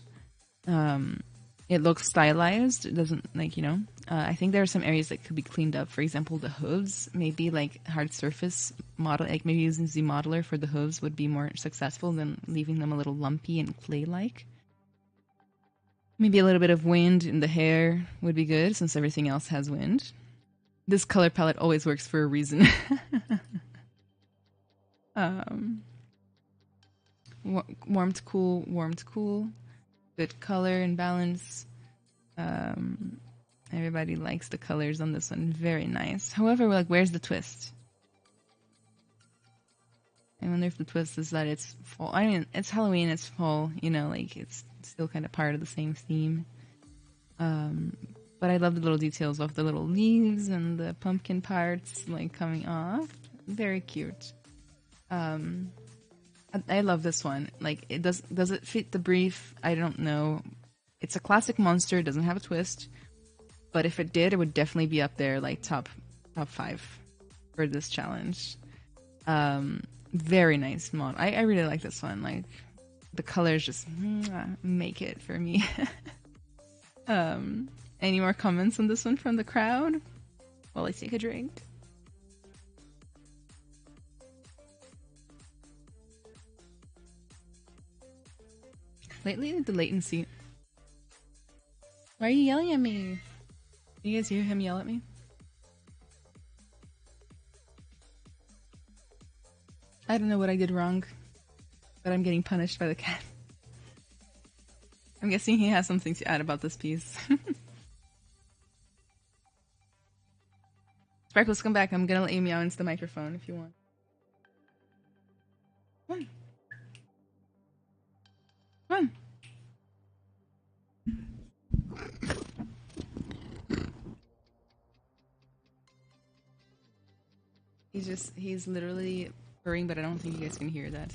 It looks stylized. It doesn't I think there are some areas that could be cleaned up. For example, the hooves, maybe hard surface model, maybe using Z modeler for the hooves would be more successful than leaving them a little lumpy and clay-like. Maybe a little bit of wind in the hair would be good, since everything else has wind. This color palette always works for a reason. Warmed, cool. Good color and balance. Everybody likes the colors on this one. Very nice. However, where's the twist? I wonder if the twist is that it's fall. I mean, it's Halloween, it's fall, it's still kind of part of the same theme. But I love the little details of the little leaves and the pumpkin parts, coming off. Very cute. I love this one. Does it fit the brief? I don't know. It's a classic monster, it doesn't have a twist. But if it did, it would definitely be up there, top 5 for this challenge. Very nice model. I really like this one. The colors just make it for me. And Any more comments on this one from the crowd while I take a drink? Lately, the latency. Why are you yelling at me? Do you guys hear him yell at me? I don't know what I did wrong, but I'm getting punished by the cat. I'm guessing he has something to add about this piece. Sparkles, come back. I'm gonna let you meow into the microphone if you want. Come on. Come on. He's literally purring, but I don't think you guys can hear that.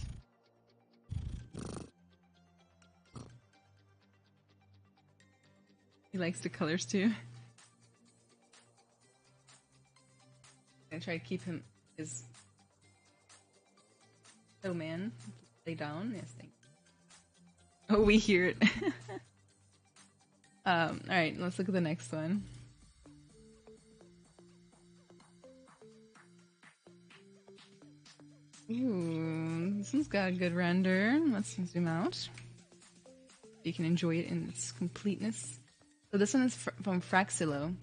He likes the colors too. I try to keep him his man lay down. Yes, thank you. Oh, we hear it. Alright, let's look at the next one. Ooh, this one's got a good render. Let's zoom out. You can enjoy it in its completeness. So this one is from Fraxilo.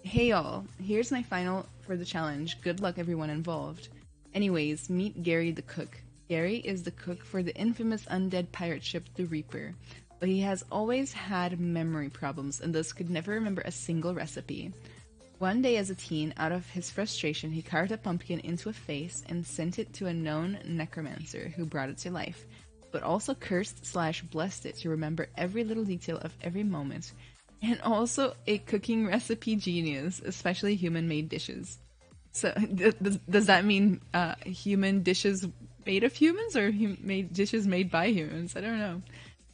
Hey y'all, here's my final for the challenge. Good luck everyone involved. Anyways, meet Gary the cook. Gary is the cook for the infamous undead pirate ship the Reaper, but he has always had memory problems and thus could never remember a single recipe. One day as a teen, out of his frustration, he carved a pumpkin into a face and sent it to a known necromancer who brought it to life, but also cursed/blessed it to remember every little detail of every moment, and also a cooking recipe genius, especially human-made dishes. So, does that mean human dishes made of humans, or dishes made by humans? I don't know.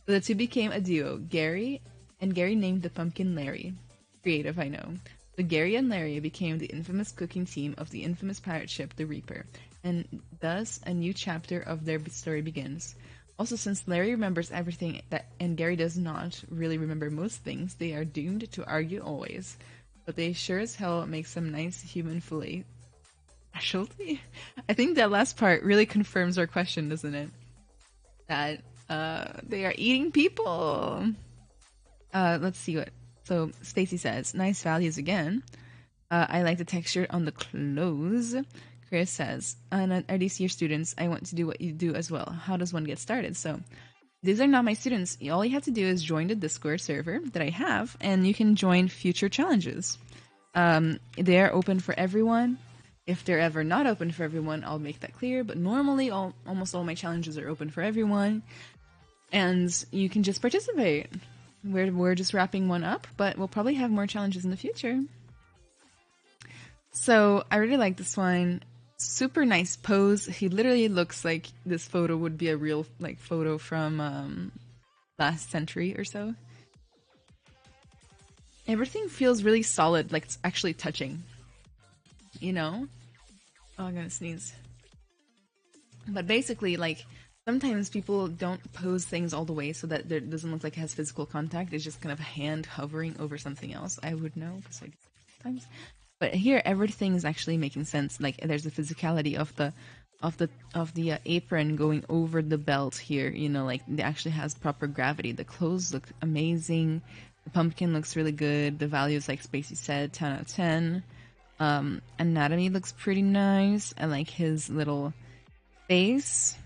So the two became a duo, Gary named the pumpkin Larry. Creative, I know. So Gary and Larry became the infamous cooking team of the infamous pirate ship, the Reaper, and thus a new chapter of their story begins. Also, since Larry remembers everything and Gary does not really remember most things, they are doomed to argue always. But they sure as hell make some nice human filet. Specialty? I think that last part really confirms our question, doesn't it? That they are eating people. Let's see what. So Stacy says, nice values again. I like the texture on the clothes. Chris says, are these your students? I want to do what you do as well. How does one get started? So these are not my students. All you have to do is join the Discord server that I have, and you can join future challenges. They are open for everyone. If they're ever not open for everyone, I'll make that clear. But normally, almost all my challenges are open for everyone. And you can just participate. We're just wrapping one up, but we'll probably have more challenges in the future. So I really like this one. Super nice pose. He literally looks like this photo would be a real photo from last century or so. Everything feels really solid, like it's actually touching. You know? Oh, I'm gonna sneeze. But basically, sometimes people don't pose things all the way so that it doesn't look like it has physical contact. It's just kind of a hand hovering over something else. I would know because I do it sometimes. But here, everything is actually making sense. Like there's the physicality of the apron going over the belt here. You know, like it actually has proper gravity. The clothes look amazing. The pumpkin looks really good. The values, like Spacey said, 10 out of 10. Anatomy looks pretty nice. I like his little face.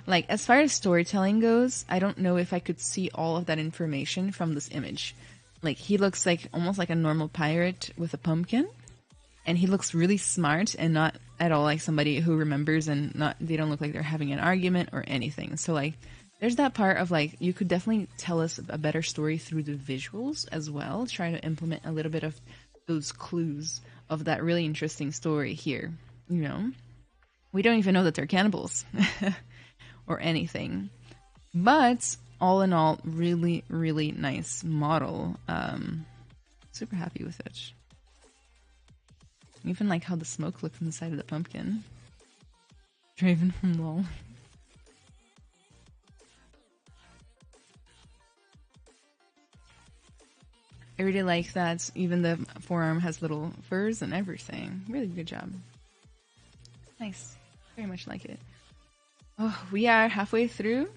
Like, as far as storytelling goes, I don't know if I could see all of that information from this image. Like, he looks like almost like a normal pirate with a pumpkin. And he looks really smart and not at all like somebody who remembers, and they don't look like they're having an argument or anything. So, like, there's that part of, like, you could definitely tell us a better story through the visuals as well. Try to implement a little bit of those clues of that really interesting story here. You know? We don't even know that they're cannibals. Or anything. But all in all, really, really nice model. Super happy with it. Even like how the smoke looks inside of the pumpkin. Draven from LOL. I really like that even the forearm has little furs and everything. Really good job. Nice. Very much like it. Oh, we are halfway through.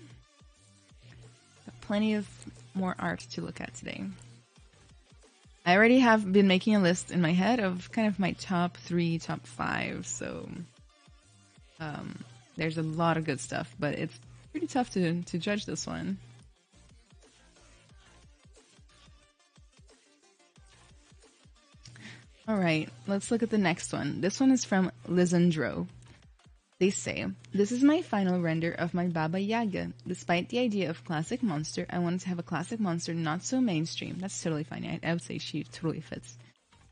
Got plenty of more art to look at today. I already have been making a list in my head of kind of my top 3, top 5. So there's a lot of good stuff, but it's pretty tough to judge this one. All right, let's look at the next one. This one is from Lisandro. They say, this is my final render of my Baba Yaga. Despite the idea of classic monster, I wanted to have a classic monster not so mainstream. That's totally fine. I would say she totally fits.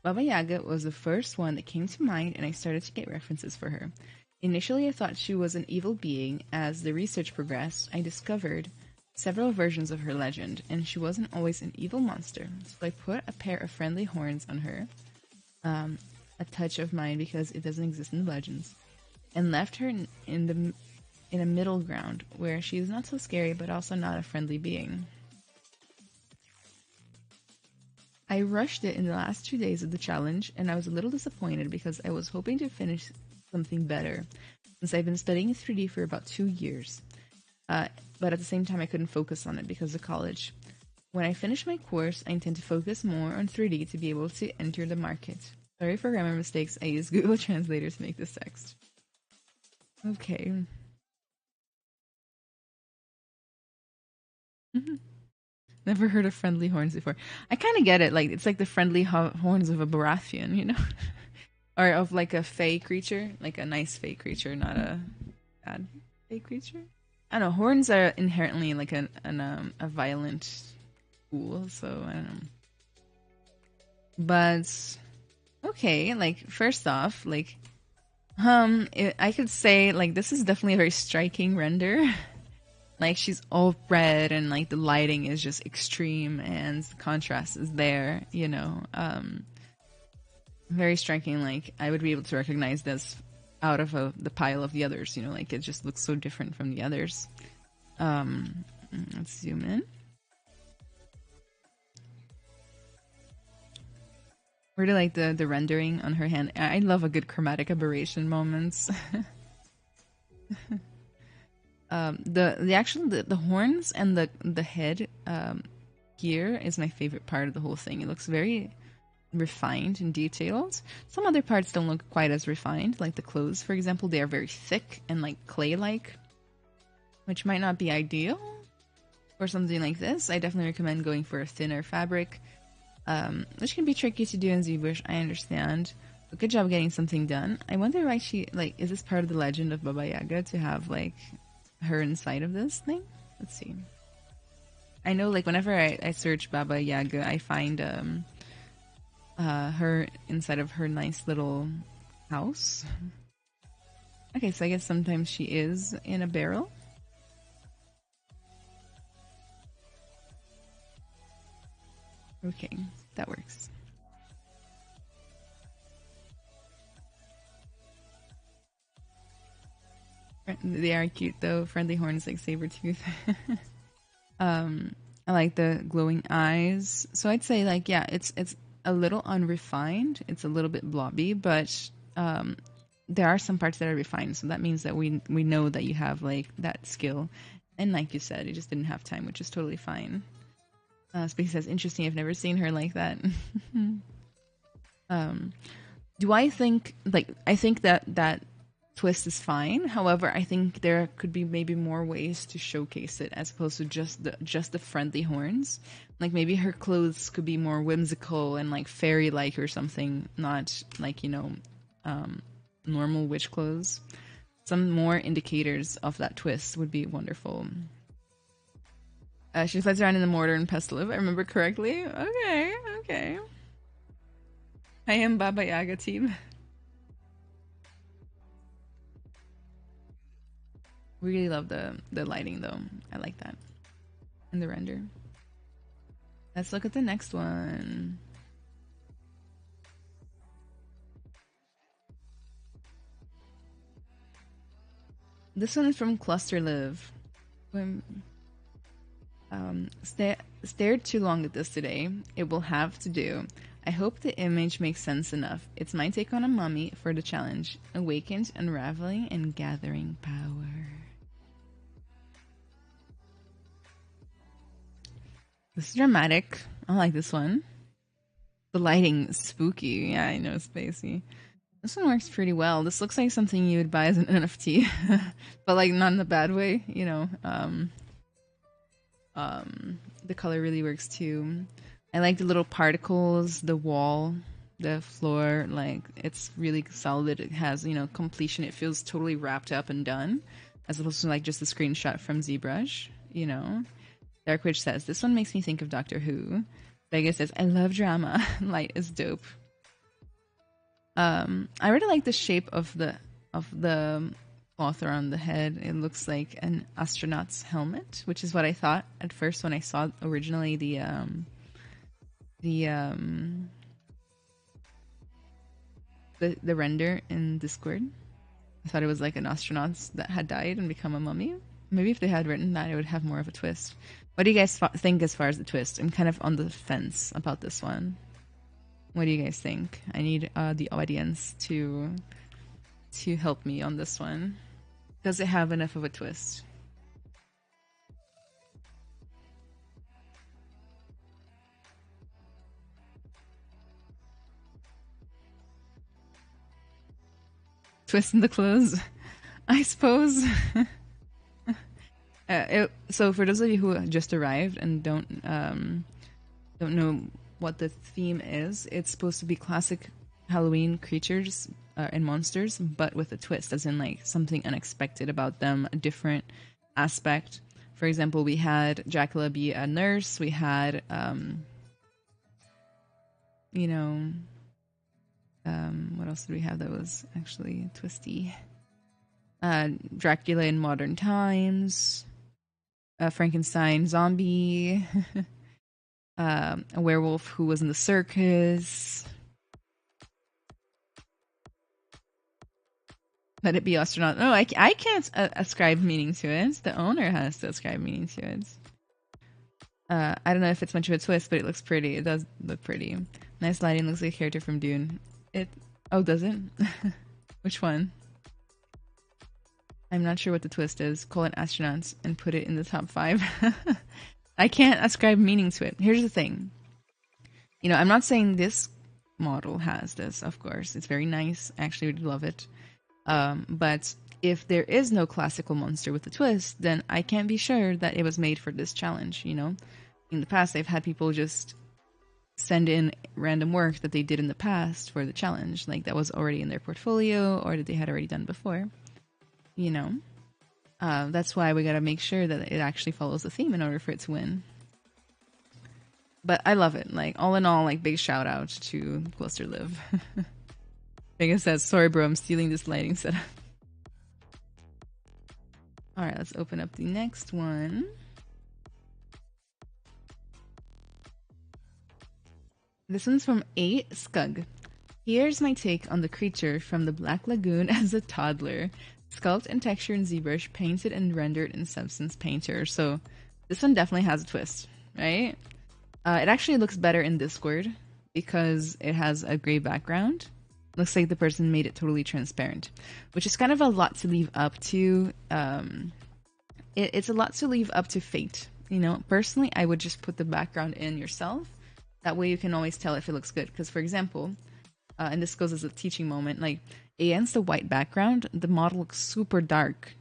Baba Yaga was the first one that came to mind, and I started to get references for her. Initially, I thought she was an evil being. As the research progressed, I discovered several versions of her legend, and she wasn't always an evil monster. So I put a pair of friendly horns on her, a touch of mine because it doesn't exist in the legends, and left her in a middle ground where she is not so scary but also not a friendly being. I rushed it in the last 2 days of the challenge, and I was a little disappointed because I was hoping to finish something better, since I've been studying 3D for about 2 years. But at the same time, I couldn't focus on it because of college. When I finish my course, I intend to focus more on 3D to be able to enter the market. Sorry for grammar mistakes, I use Google Translator to make this text. Okay. Never heard of friendly horns before. I kind of get it. Like, it's like the friendly horns of a Baratheon, you know? Or of like a fey creature. Like a nice fey creature, not a bad fey creature. I don't know. Horns are inherently like a violent ghoul, so I don't know. But, okay, like, first off, like, I could say, like, this is definitely a very striking render. Like, she's all red and, like, the lighting is just extreme and the contrast is there, you know. Very striking. Like, I would be able to recognize this out of the pile of the others, you know. Like, it just looks so different from the others. Let's zoom in. Really like the rendering on her hand. I love a good chromatic aberration moments. The horns and the head here is my favorite part of the whole thing. It looks very refined and detailed. Some other parts don't look quite as refined, like the clothes, for example. They are very thick and like clay-like, which might not be ideal for something like this. I definitely recommend going for a thinner fabric, which can be tricky to do in Zbrush, I understand. But good job getting something done. I wonder why she, like, is this part of the legend of Baba Yaga to have, like, her inside of this thing? Let's see. I know, like, whenever I search Baba Yaga, I find her inside of her nice little house. Okay, so I guess sometimes she is in a barrel. Okay, that works. They are cute though. Friendly horns like Sabretooth. I like the glowing eyes. So I'd say, like, yeah, it's a little unrefined. It's a little bit blobby, but there are some parts that are refined. So that means that we know that you have like that skill. And like you said, you just didn't have time, which is totally fine. Space says, interesting. I've never seen her like that. Do I think, like, I think that twist is fine. However, I think there could be maybe more ways to showcase it as opposed to just the friendly horns. Like, maybe her clothes could be more whimsical and like fairy-like or something, not like, you know, normal witch clothes. Some more indicators of that twist would be wonderful. She flies around in the mortar and pestle, if I remember correctly. Okay. I am Baba Yaga team. Really love the lighting though. I like that. And the render. Let's look at the next one. This one is from Cluster Live. Stared too long at this today. It will have to do. I hope the image makes sense enough. It's my take on a mummy for the challenge. Awakened, unraveling, and gathering power. This is dramatic. I like this one. The lighting is spooky. Yeah, I know, spacey. This one works pretty well. This looks like something you would buy as an NFT, but like not in a bad way, you know. The color really works too. I like the little particles, the wall, the floor. Like it's really solid. It has, you know, completion. It feels totally wrapped up and done, as opposed to like just a screenshot from Zbrush. You know. Dark Witch says this one makes me think of Doctor Who. Vega says I love drama. Light is dope. I really like the shape of the cloth around the head. It looks like an astronaut's helmet, which is what I thought at first when I saw originally the render in Discord. I thought it was like an astronaut that had died and become a mummy. Maybe if they had written that, it would have more of a twist. What do you guys think as far as the twist? I'm kind of on the fence about this one. What do you guys think? I need the audience to help me on this one. Does it have enough of a twist? Twist in the clothes, I suppose. So for those of you who just arrived and don't know what the theme is, it's supposed to be classic Halloween creatures and monsters, but with a twist, as in like something unexpected about them, a different aspect. For example, we had Dracula be a nurse. We had, you know, what else did we have that was actually twisty? Dracula in modern times. Frankenstein zombie. A werewolf who was in the circus. Let it be astronaut. No, I can't ascribe meaning to it. The owner has to ascribe meaning to it. I don't know if it's much of a twist, but it looks pretty. It does look pretty. Nice lighting. Looks like a character from Dune. Oh, does it? Which one? I'm not sure what the twist is. Call it astronauts and put it in the top 5. I can't ascribe meaning to it. Here's the thing. You know, I'm not saying this model has this, of course. It's very nice. I actually would love it. But if there is no classical monster with a twist, then I can't be sure that it was made for this challenge, you know? In the past, I've had people just send in random work that they did in the past for the challenge, like that was already in their portfolio or that they had already done before, you know? That's why we gotta make sure that it actually follows the theme in order for it to win. But I love it. Like, all in all, like, big shout out to Closer Live. Vega says, sorry bro, I'm stealing this lighting setup. Alright, let's open up the next one. This one's from A. Scug. Here's my take on the creature from the Black Lagoon as a toddler. Sculpt and texture in Zbrush, painted and rendered in Substance Painter. So this one definitely has a twist, right? It actually looks better in Discord because it has a gray background. Looks like the person made it totally transparent, which is kind of a lot to leave up to. It's a lot to leave up to fate. You know, personally, I would just put the background in yourself. That way you can always tell if it looks good. Because, for example, and this goes as a teaching moment, like against the white background, the model looks super dark,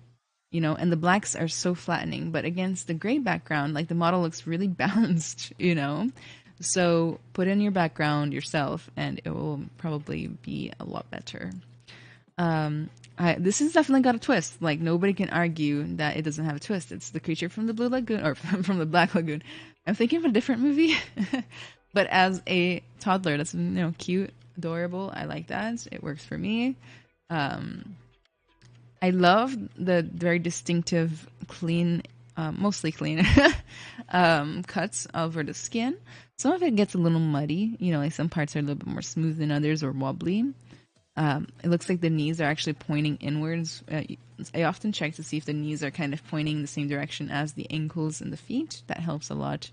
you know, and the blacks are so flattening. But against the gray background, like the model looks really balanced, you know. So put in your background yourself and it will probably be a lot better. This has definitely got a twist. Like, nobody can argue that it doesn't have a twist. It's the creature from the Blue Lagoon, or from the Black Lagoon. I'm thinking of a different movie. But as a toddler, that's, you know, cute, adorable. I like that. It works for me. I love the very distinctive, clean, mostly clean, cuts over the skin. Some of it gets a little muddy. You know, like some parts are a little bit more smooth than others or wobbly. It looks like the knees are actually pointing inwards. I often check to see if the knees are kind of pointing in the same direction as the ankles and the feet. That helps a lot.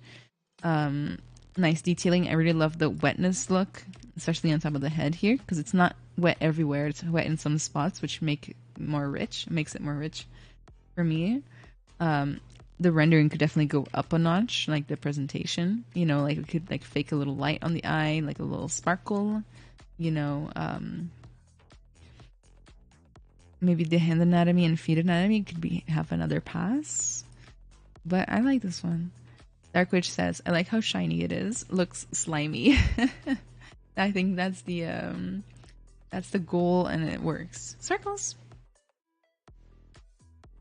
Nice detailing. I really love the wetness look, especially on top of the head here, because it's not wet everywhere. It's wet in some spots, which makes it more rich for me. The rendering could definitely go up a notch, like the presentation. You know, like we could like fake a little light on the eye, like a little sparkle. You know, maybe the hand anatomy and feet anatomy could have another pass. But I like this one. Dark Witch says, I like how shiny it is. Looks slimy. I think that's the goal, and it works. Circles.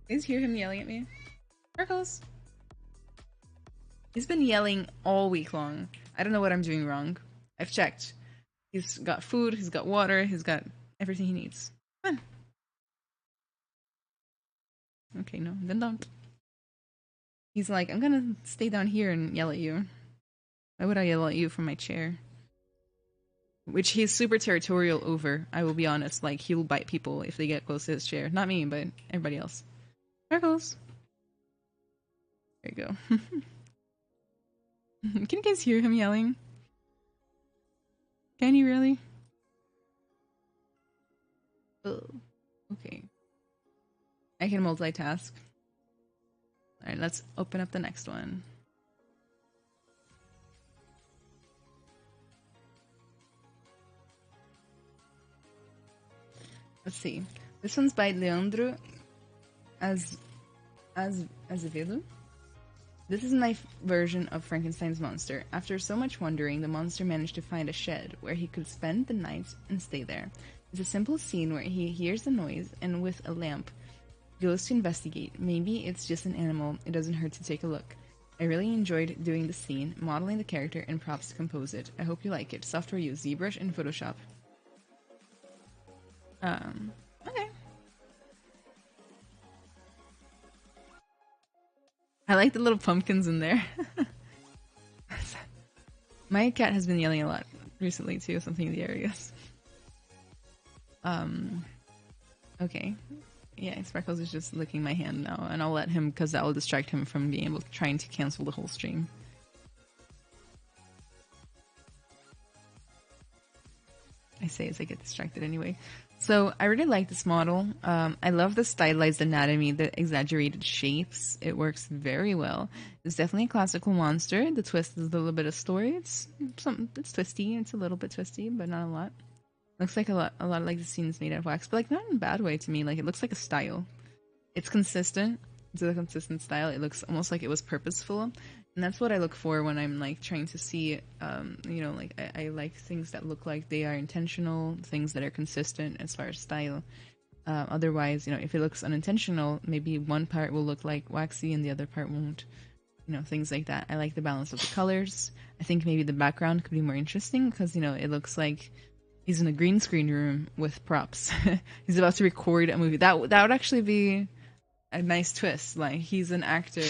You guys hear him yelling at me? Circles. He's been yelling all week long. I don't know what I'm doing wrong. I've checked. He's got food, he's got water, he's got everything he needs. Come on. Okay, no, then don't. He's like, I'm gonna stay down here and yell at you. Why would I yell at you from my chair? Which he's super territorial over, I will be honest. Like, he'll bite people if they get close to his chair. Not me, but everybody else. Circles. There you go. Can you guys hear him yelling? Can you really? Oh, okay. I can multitask. Alright, let's open up the next one. Let's see. This one's by Leandro Azevedo. This is my version of Frankenstein's monster. After so much wondering, the monster managed to find a shed where he could spend the night and stay there. It's a simple scene where he hears the noise and with a lamp goes to investigate. Maybe it's just an animal. It doesn't hurt to take a look. I really enjoyed doing the scene, modeling the character, and props to compose it. I hope you like it. Software use ZBrush and Photoshop. Okay. I like the little pumpkins in there. My cat has been yelling a lot recently too, something in the areas. Okay. Yeah, Sparkles is just licking my hand now, and I'll let him, because that will distract him from being able to trying to cancel the whole stream. I say as I get distracted anyway. So I really like this model. I love the stylized anatomy, the exaggerated shapes. It works very well. It's definitely a classical monster. The twist is a little bit of story. It's twisty. It's a little bit twisty, but not a lot. Looks like a lot like the scenes made out of wax, but like not in a bad way to me. Like it looks like a style. It's consistent. It's a consistent style. It looks almost like it was purposeful, and that's what I look for when I'm like trying to see. You know, like I like things that look like they are intentional, things that are consistent as far as style. Otherwise, you know, if it looks unintentional, maybe one part will look like waxy and the other part won't. You know, things like that. I like the balance of the colors. I think maybe the background could be more interesting because, you know, it looks like he's in a green screen room with props. He's about to record a movie. That would actually be a nice twist. Like, he's an actor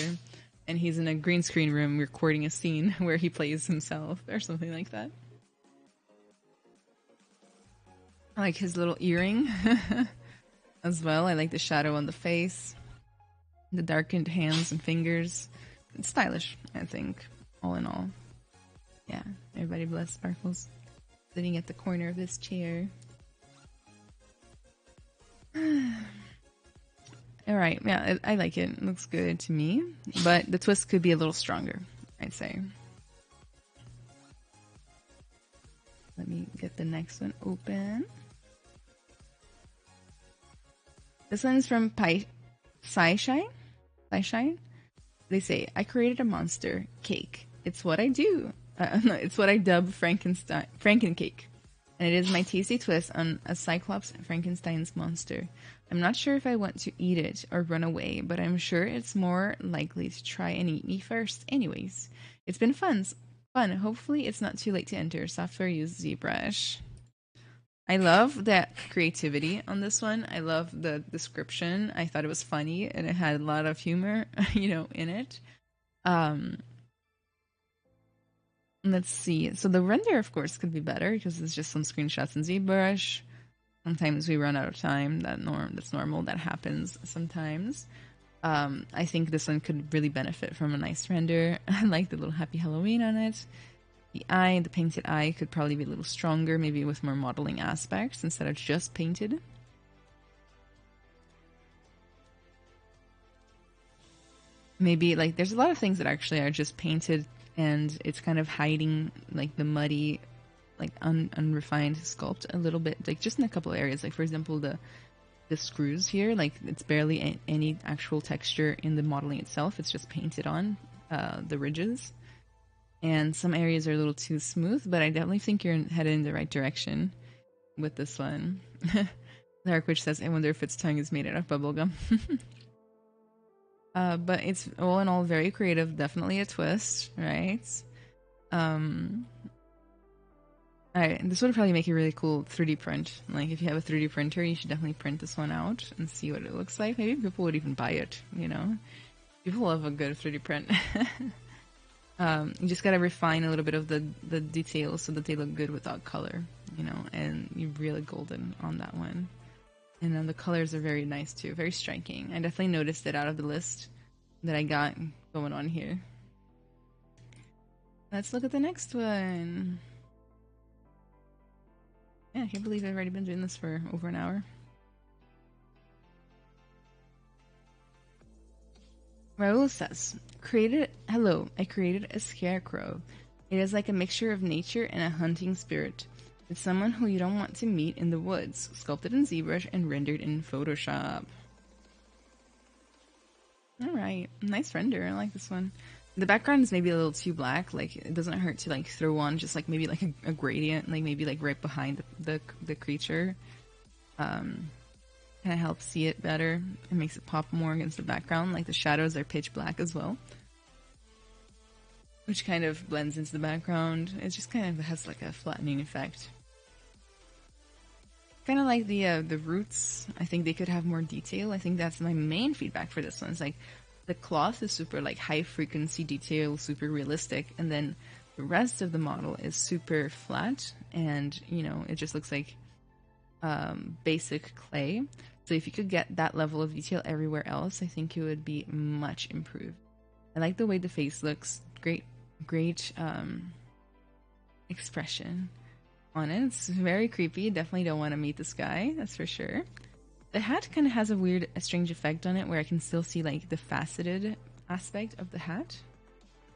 and he's in a green screen room recording a scene where he plays himself or something like that. I like his little earring as well. I like the shadow on the face, the darkened hands and fingers. It's stylish, I think, all in all. Yeah, everybody bless Sparkles. Sitting at the corner of this chair. Alright, yeah, I like it. It looks good to me. But the twist could be a little stronger, I'd say. Let me get the next one open. This one's from Shine. They say, I created a monster cake. It's what I do. No, it's what I dub Frankencake. And it is my tasty twist on a Cyclops Frankenstein's monster. I'm not sure if I want to eat it or run away, but I'm sure it's more likely to try and eat me first. Anyways, it's been fun. Hopefully it's not too late to enter. Software use Zbrush. I love that creativity on this one. I love the description. I thought it was funny and it had a lot of humor, you know, in it. Let's see. So the render, of course, could be better because it's just some screenshots in ZBrush. Sometimes we run out of time. That's normal. That happens sometimes. I think this one could really benefit from a nice render. I like the little Happy Halloween on it. The painted eye could probably be a little stronger, maybe with more modeling aspects instead of just painted. Maybe like there's a lot of things that actually are just painted and it's kind of hiding like the muddy, like unrefined sculpt a little bit, like just in a couple of areas. Like for example, the screws here, like it's barely any actual texture in the modeling itself. It's just painted on the ridges. And some areas are a little too smooth, but I definitely think you're headed in the right direction with this one. Dark Witch says, I wonder if its tongue is made out of bubblegum. But it's all in all very creative, definitely a twist, right? Alright, this would probably make a really cool 3D print. Like, if you have a 3D printer, you should definitely print this one out and see what it looks like. Maybe people would even buy it, you know? People love a good 3D print. You just gotta refine a little bit of the details so that they look good without color, you know? And you're really golden on that one. And then the colors are very nice too, very striking. I definitely noticed it out of the list that I got going on here. Let's look at the next one. Yeah, I can't believe I've already been doing this for over an hour. Raul says, hello, I created a scarecrow. It is like a mixture of nature and a hunting spirit. It's someone who you don't want to meet in the woods, sculpted in Zbrush and rendered in Photoshop. Alright, nice render, I like this one. The background is maybe a little too black, like it doesn't hurt to like throw on just like maybe like a gradient, like maybe like right behind the creature. Kind of helps see it better. It makes it pop more against the background, like the shadows are pitch black as well. Which kind of blends into the background. It just kind of has like a flattening effect. Kind of like the roots. I think they could have more detail. I think that's my main feedback for this one. It's like the cloth is super like high frequency detail, super realistic, and then the rest of the model is super flat, and you know it just looks like basic clay. So if you could get that level of detail everywhere else, I think it would be much improved. I like the way the face looks. Great expression on it. It's very creepy. Definitely don't want to meet this guy, that's for sure. The hat kind of has a strange effect on it where I can still see like the faceted aspect of the hat.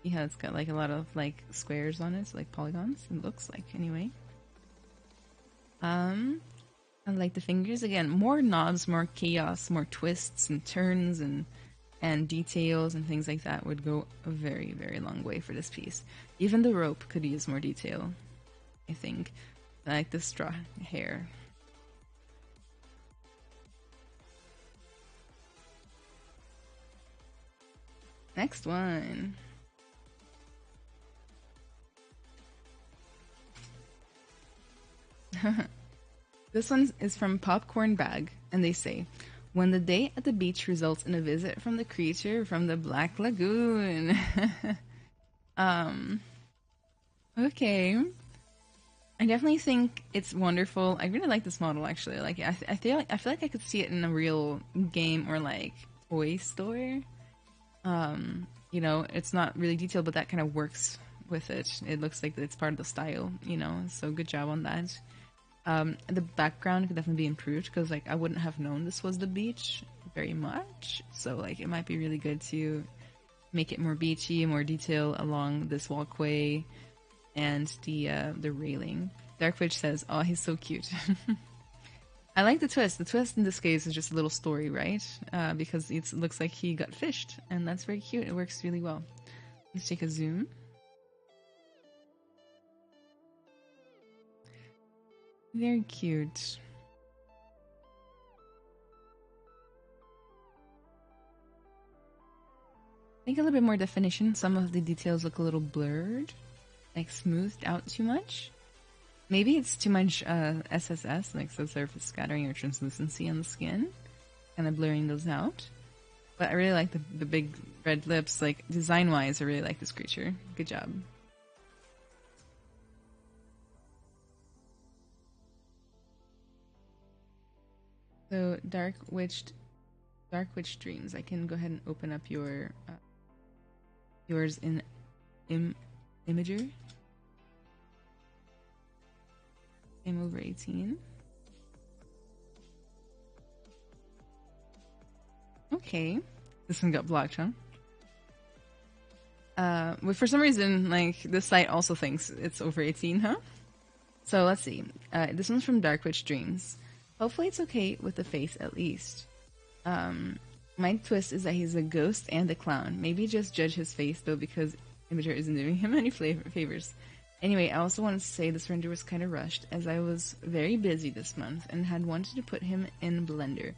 See how it's got like a lot of like squares on it, so like polygons, it looks like anyway. I like the fingers. Again, more knobs, more chaos, more twists and turns and details and things like that would go a very, very long way for this piece. Even the rope could use more detail, I think. I like the straw hair. Next one. This one is from Popcorn Bag, and they say, when the day at the beach results in a visit from the creature from the Black Lagoon. Okay. I definitely think it's wonderful. I really like this model, actually. Like, I feel like I could see it in a real game or like toy store. You know, it's not really detailed, but that kind of works with it. It looks like it's part of the style, you know. So good job on that. The background could definitely be improved because like I wouldn't have known this was the beach very much. So like it might be really good to make it more beachy, more detail along this walkway and the railing. Dark Witch says, "Oh, he's so cute." I like the twist. The twist in this case is just a little story, right? Because it looks like he got fished, and that's very cute. It works really well. Let's take a zoom. Very cute. I think a little bit more definition. Some of the details look a little blurred, like smoothed out too much. Maybe it's too much SSS, like surface scattering or translucency on the skin, kind of blurring those out. But I really like the big red lips. Like design-wise, I really like this creature. Good job. So Dark Witch Dreams. I can go ahead and open up yours in Imager. I'm over 18. Okay. This one got blocked, huh? But for some reason, like, this site also thinks it's over 18, huh? So let's see. This one's from Dark Witch Dreams. Hopefully it's okay with the face at least. My twist is that he's a ghost and a clown. Maybe just judge his face though, because Imager isn't doing him any favors. Anyway, I also wanted to say this render was kind of rushed, as I was very busy this month and had wanted to put him in Blender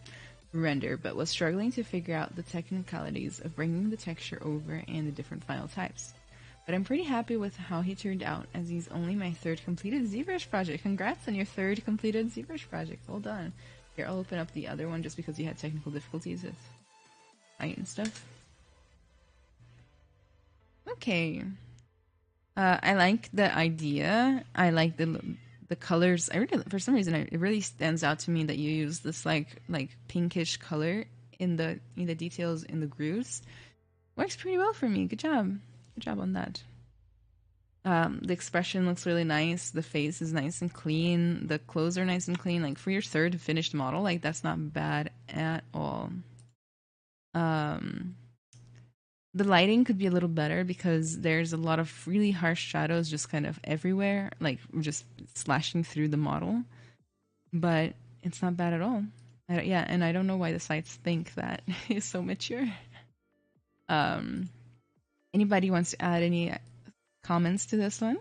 render, but was struggling to figure out the technicalities of bringing the texture over and the different file types. But I'm pretty happy with how he turned out, as he's only my 3rd completed Zbrush project. Congrats on your 3rd completed Zbrush project. Well done. Here, I'll open up the other one just because you had technical difficulties with height and stuff. Okay. I like the idea. I like the colors. I really, for some reason, it really stands out to me that you use this like pinkish color in the details in the grooves. Works pretty well for me. Good job. Good job on that. The expression looks really nice. The face is nice and clean. The clothes are nice and clean. Like, for your 3rd finished model, like, that's not bad at all. The lighting could be a little better because there's a lot of really harsh shadows just kind of everywhere, like just slashing through the model. But it's not bad at all. Yeah, and I don't know why the sites think that is so mature. Anybody wants to add any comments to this one?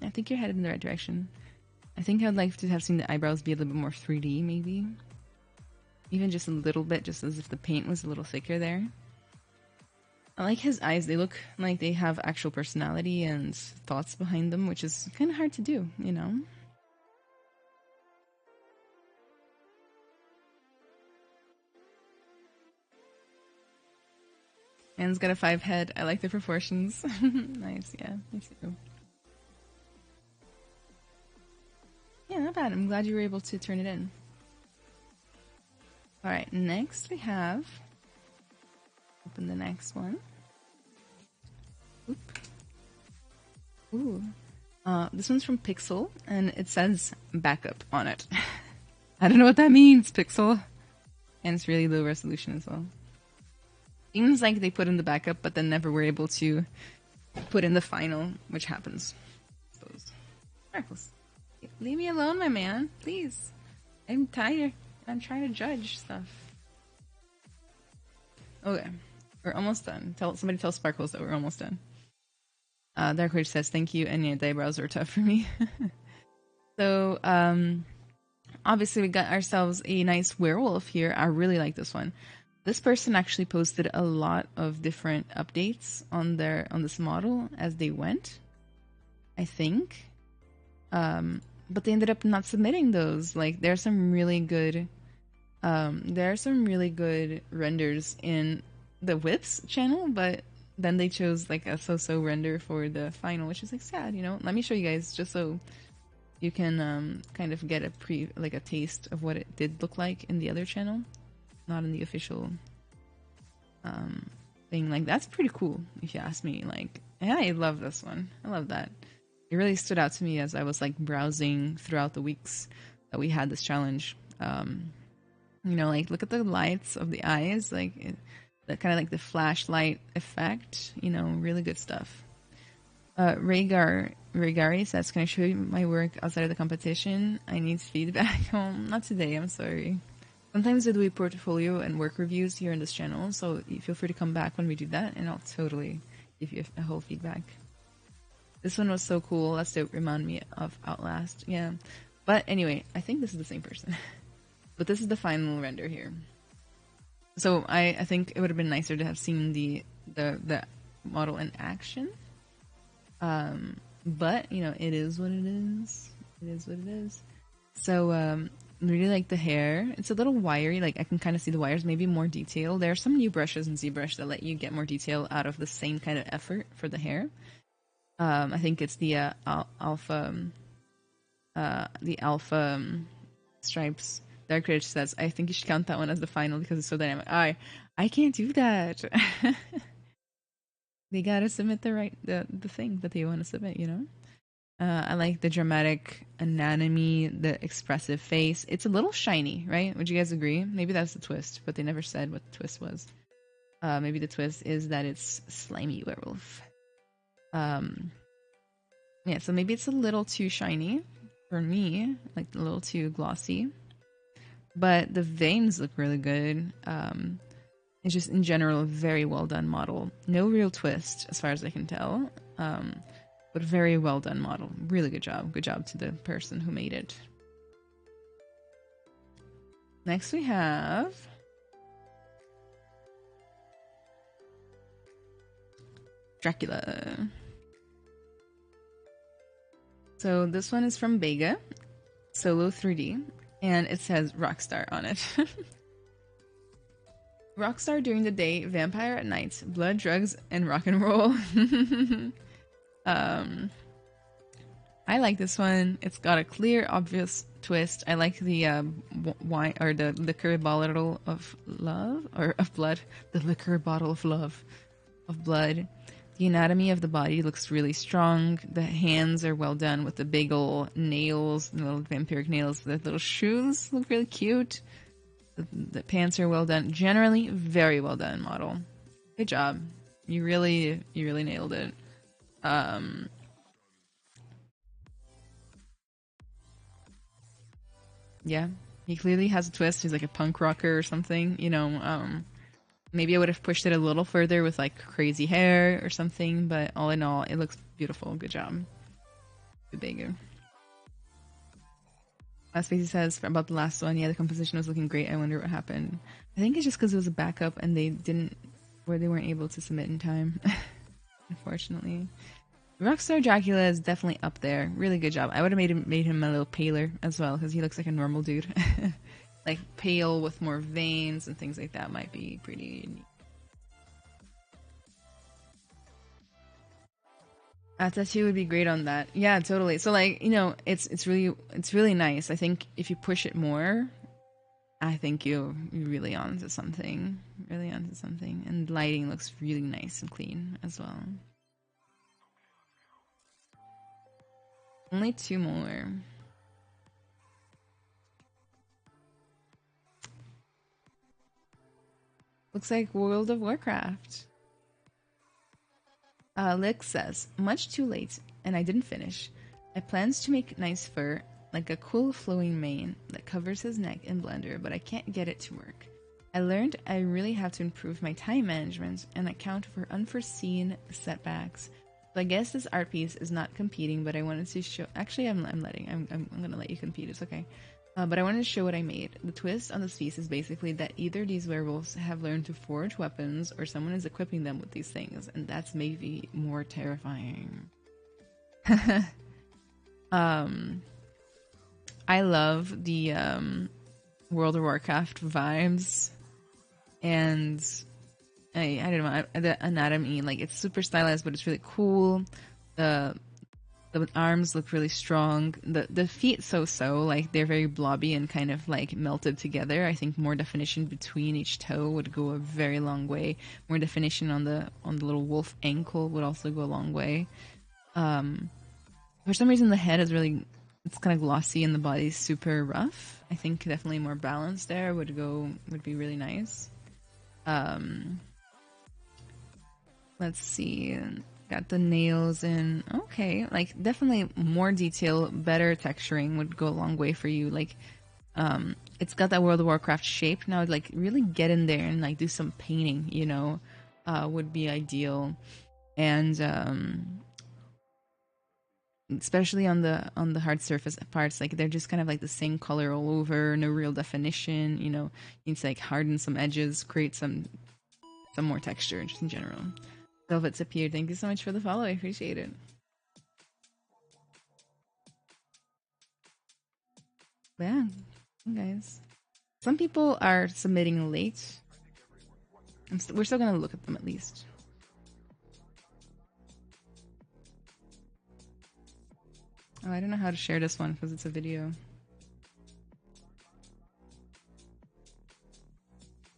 I think you're headed in the right direction. I think I'd like to have seen the eyebrows be a little bit more 3D, maybe. Even just a little bit, just as if the paint was a little thicker there. I like his eyes. They look like they have actual personality and thoughts behind them, which is kind of hard to do, you know? Man's got a 5 head. I like the proportions. Nice, yeah, me too. Yeah, not bad. I'm glad you were able to turn it in. Alright, next we have... Open the next one. Oop. Ooh. This one's from Pixel, and it says backup on it. I don't know what that means, Pixel. And it's really low resolution as well. Seems like they put in the backup, but then never were able to put in the final, which happens. I suppose. Miracles. Leave me alone, my man. Please. I'm tired. I'm trying to judge stuff. Okay. We're almost done. Somebody tell Sparkles that we're almost done. Dark Witch says thank you, and yeah, the eyebrows were tough for me. So, obviously we got ourselves a nice werewolf here. I really like this one. This person actually posted a lot of different updates on this model as they went, I think. But they ended up not submitting those. Like, there are some really good renders in the Whips channel, but then they chose like a so-so render for the final, which is like sad, you know. Let me show you guys just so you can kind of get a taste of what it did look like in the other channel, not in the official thing. Like, that's pretty cool if you ask me. Like, yeah, I love this one. I love that. It really stood out to me as I was like browsing throughout the weeks that we had this challenge. You know, like, look at the lights of the eyes, like that kind of like the flashlight effect. You know, really good stuff. Regari says, "Can I show you my work outside of the competition? I need feedback." Not today. I'm sorry. Sometimes I do a portfolio and work reviews here on this channel, so feel free to come back when we do that, and I'll totally give you a whole feedback. This one was so cool. That's to remind me of Outlast. Yeah. But anyway, I think this is the same person. But this is the final render here. So I think it would have been nicer to have seen the model in action. But, you know, it is what it is. It is what it is. So, I really like the hair. It's a little wiry. Like, I can kind of see the wires, maybe more detail. There are some new brushes in ZBrush that let you get more detail out of the same kind of effort for the hair. I think it's the Alpha the alpha stripes. Dark Ridge says, I think you should count that one as the final because it's so dynamic. I can't do that. They gotta submit the thing that they want to submit, you know? I like the dramatic anatomy, the expressive face. It's a little shiny, right? Would you guys agree? Maybe that's the twist, but they never said what the twist was. Maybe the twist is that it's slimy werewolf. Yeah, so maybe it's a little too shiny for me, like a little too glossy. But the veins look really good. It's just in general a very well done model. No real twist as far as I can tell. But very well done model. Really good job. Good job to the person who made it. Next we have Dracula. So this one is from Vega, Solo 3D, and it says Rockstar on it. Rockstar during the day, vampire at night, blood, drugs, and rock and roll. I like this one. It's got a clear, obvious twist. I like the wine or the liquor bottle of love or of blood. The liquor bottle of love of blood. The anatomy of the body looks really strong. The hands are well done with the big ol' nails, the little vampiric nails. The little shoes look really cute. The pants are well done. Generally, very well done model. Good job. You really nailed it. Yeah, he clearly has a twist. He's like a punk rocker or something, you know. Maybe I would have pushed it a little further with like crazy hair or something, but all in all, it looks beautiful. Good job. Good bigger. Spacey says about the last one, yeah, the composition was looking great. I wonder what happened. I think it's just because it was a backup and they weren't able to submit in time. Unfortunately. Rockstar Dracula is definitely up there. Really good job. I would have made him a little paler as well because he looks like a normal dude. Like pale with more veins and things like that might be pretty neat. A tattoo would be great on that. Yeah, totally. So like, you know, it's really nice. I think if you push it more, I think you're really onto something. Really onto something. And the lighting looks really nice and clean as well. Only two more. Looks like World of Warcraft. Lick says, much too late, and I didn't finish. I plans to make nice fur, like a cool flowing mane that covers his neck in Blender, but I can't get it to work. I learned I really have to improve my time management and account for unforeseen setbacks. So I guess this art piece is not competing, but I wanted to show. Actually, I'm gonna let you compete. It's okay. But I wanted to show what I made. The twist on this piece is basically that either these werewolves have learned to forge weapons or someone is equipping them with these things, and that's maybe more terrifying. I love the World of Warcraft vibes, and I don't know, the anatomy, like it's super stylized, but it's really cool. The arms look really strong. The feet so like they're very blobby and kind of like melted together. I think more definition between each toe would go a very long way. More definition on the little wolf ankle would also go a long way. For some reason the head is really, it's kind of glossy and the body's super rough. I think definitely more balance there would be really nice. Let's see. Got the nails in. Okay, like definitely more detail, better texturing would go a long way for you. Like, it's got that World of Warcraft shape now. Like, really get in there and like do some painting. You know, would be ideal, and especially on the hard surface parts, like they're just kind of like the same color all over, no real definition. You know, you need to like harden some edges, create some more texture, just in general. Velvet's appeared. Thank you so much for the follow. I appreciate it. Yeah, guys. Some people are submitting late. We're still gonna look at them at least. Oh, I don't know how to share this one because it's a video.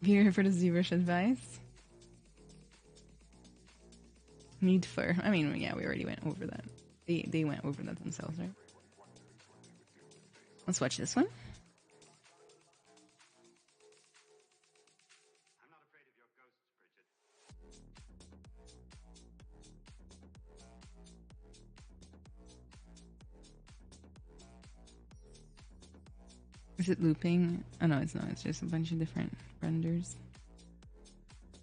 Here for the Zbrush advice. Need for. I mean, yeah, we already went over that. They went over that themselves, right? Let's watch this one. Is it looping? Oh no, it's not. It's just a bunch of different renders.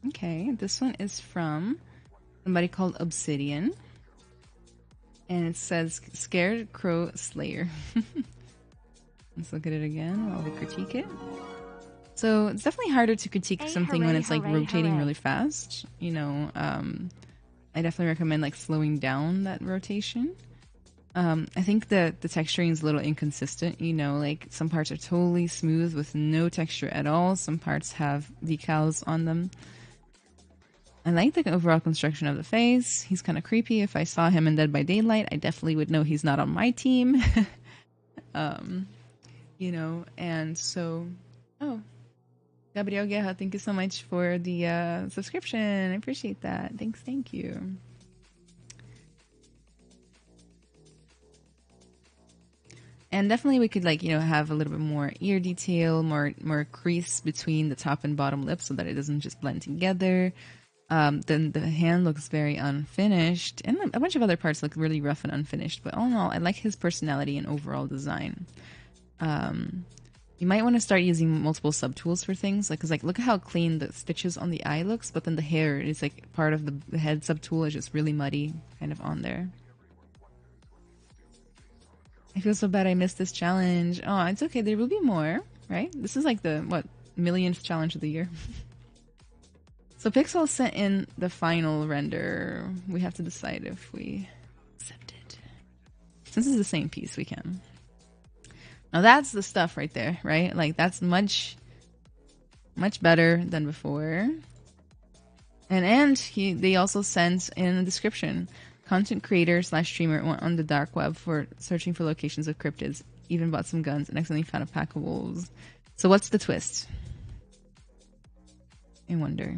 Okay, this one is from somebody called Obsidian. And it says Scared Crow Slayer. Let's look at it again while we critique it. So it's definitely harder to critique something when it's like rotating really fast. You know, I definitely recommend like slowing down that rotation. I think that the texturing is a little inconsistent, you know, like some parts are totally smooth with no texture at all. Some parts have decals on them. I like the overall construction of the face. He's kind of creepy. If I saw him in Dead by Daylight, I definitely would know he's not on my team. You know, and so, oh, Gabriel Guerra, thank you so much for the subscription. I appreciate that. Thanks, thank you. And definitely we could like, you know, have a little bit more ear detail, more crease between the top and bottom lips so that it doesn't just blend together. Then the hand looks very unfinished, and a bunch of other parts look really rough and unfinished. But all in all, I like his personality and overall design. You might want to start using multiple subtools for things, like, cause like look at how clean the stitches on the eye looks, but then the hair is like part of the head subtool is just really muddy, kind of on there. I feel so bad I missed this challenge. Oh, it's okay. There will be more, right? This is like the, what, millionth challenge of the year. So Pixel sent in the final render. We have to decide if we accept it. Since it's the same piece, we can. Now that's the stuff right there, right? Like that's much better than before. And they also sent in a description. Content creator / streamer went on the dark web for searching for locations of cryptids, even bought some guns and accidentally found a pack of wolves. So what's the twist? I wonder.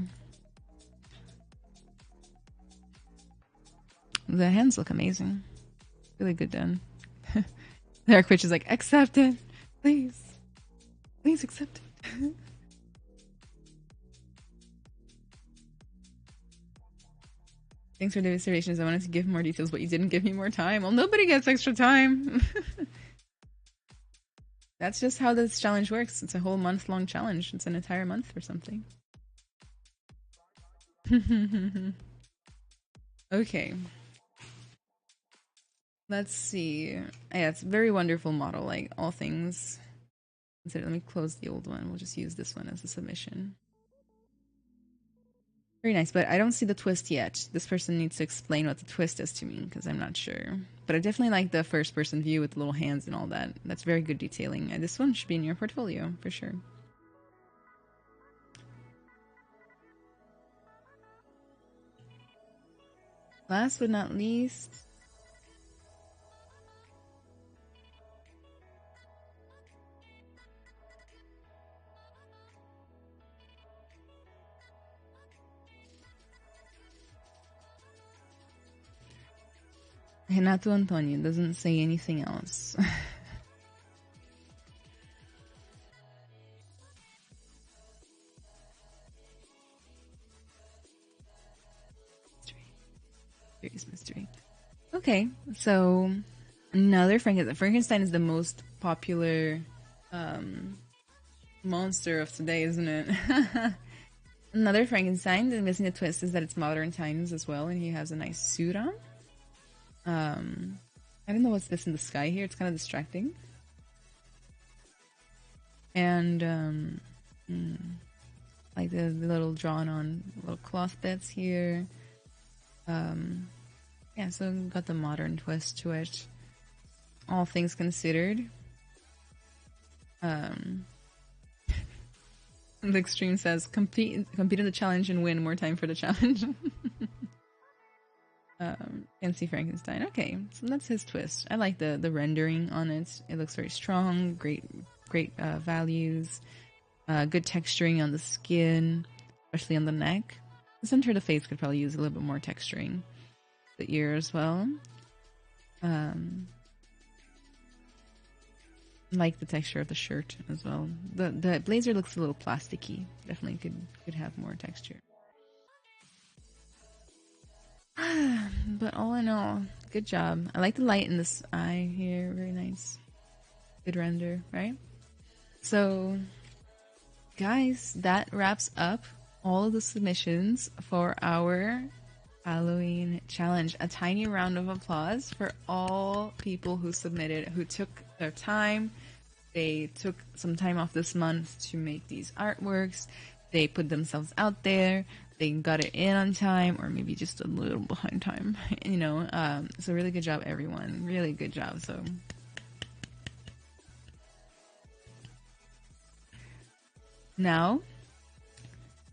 The hands look amazing. Really good done. Dark Witch is like, accept it. Please. Please accept it. Thanks for the observations. I wanted to give more details, but you didn't give me more time. Well, nobody gets extra time. That's just how this challenge works. It's a whole month-long challenge. It's an entire month or something. Okay. Let's see. Yeah, it's a very wonderful model, like all things. Let me close the old one. We'll just use this one as a submission. Very nice, but I don't see the twist yet. This person needs to explain what the twist is to me, because I'm not sure. But I definitely like the first-person view with the little hands and all that. That's very good detailing. And this one should be in your portfolio, for sure. Last but not least... Renato Antonio doesn't say anything else. Serious mystery. Okay, so another Frankenstein. Frankenstein is the most popular monster of today, isn't it? Another Frankenstein. The missing the twist is that it's modern times as well, and he has a nice suit on. I don't know what's this in the sky here. It's kind of distracting. And like the little drawn on little cloth bits here. Yeah, so got the modern twist to it. All things considered. The extreme says compete in the challenge and win. More time for the challenge. Can see Frankenstein. Okay, so that's his twist. I like the rendering on it. It looks very strong. Great values. Good texturing on the skin, especially on the neck. The center of the face could probably use a little bit more texturing. The ear as well. Like the texture of the shirt as well. The blazer looks a little plasticky. Definitely could have more texture. But all in all, good job. I like the light in this eye here. Very nice. Good render, right? So, guys, that wraps up all of the submissions for our Halloween challenge. A tiny round of applause for all people who submitted, who took their time. They took some time off this month to make these artworks. They put themselves out there. They got it in on time, or maybe just a little behind time, you know. So really good job, everyone. Really good job. So now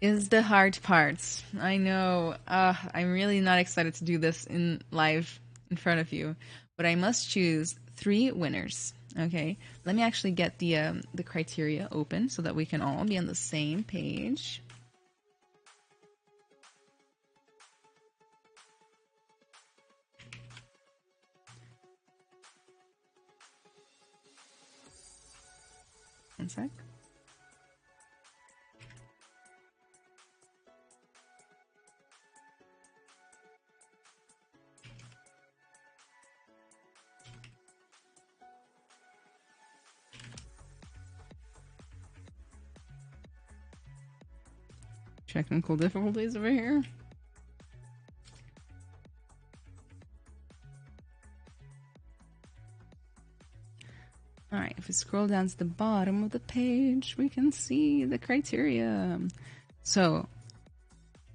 is the hard part. I know. I'm really not excited to do this in live in front of you, but I must choose 3 winners. Okay, let me actually get the criteria open so that we can all be on the same page. One sec. Technical difficulties over here. Alright, if we scroll down to the bottom of the page, we can see the criteria. So,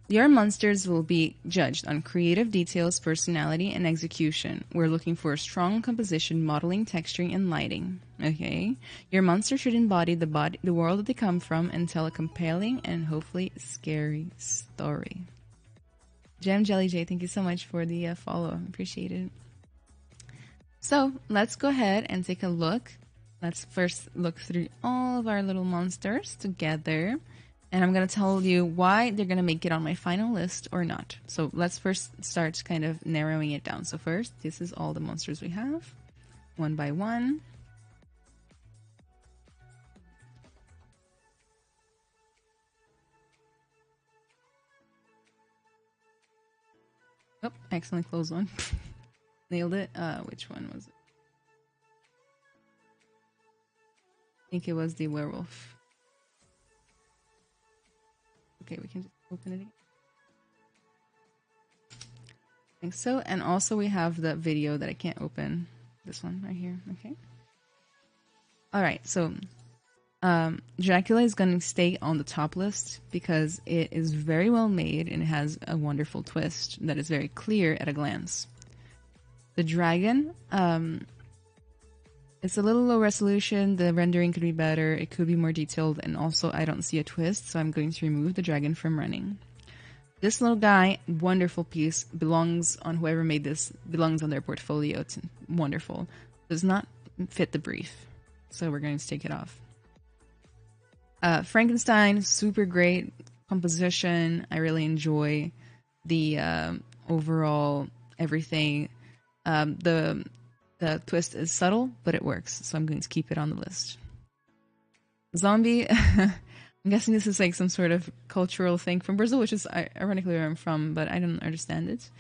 your monsters will be judged on creative details, personality, and execution. We're looking for a strong composition, modeling, texturing, and lighting. Okay? Your monster should embody the world that they come from and tell a compelling and hopefully scary story. Gem Jelly J, thank you so much for the follow. Appreciate it. So, let's go ahead and take a look. Let's first look through all of our little monsters together. And I'm going to tell you why they're going to make it on my final list or not. So let's first start kind of narrowing it down. So first, this is all the monsters we have, one by one. Oh, I accidentally closed one. Nailed it. Which one was it? I think it was the werewolf. Okay, we can just open it again. I think so. And also we have the video that I can't open. This one right here. Okay. All right. So Dracula is going to stay on the top list because it is very well made and it has a wonderful twist that is very clear at a glance. The dragon, it's a little low resolution. The rendering could be better. It could be more detailed. And also, I don't see a twist, so I'm going to remove the dragon from running. This little guy, wonderful piece, belongs on whoever made this, belongs on their portfolio. It's wonderful. Does not fit the brief, so we're going to take it off. Frankenstein, super great composition. I really enjoy the overall everything. The twist is subtle, but it works, so I'm going to keep it on the list. Zombie, I'm guessing this is like some sort of cultural thing from Brazil, which is ironically where I'm from, but I don't understand it.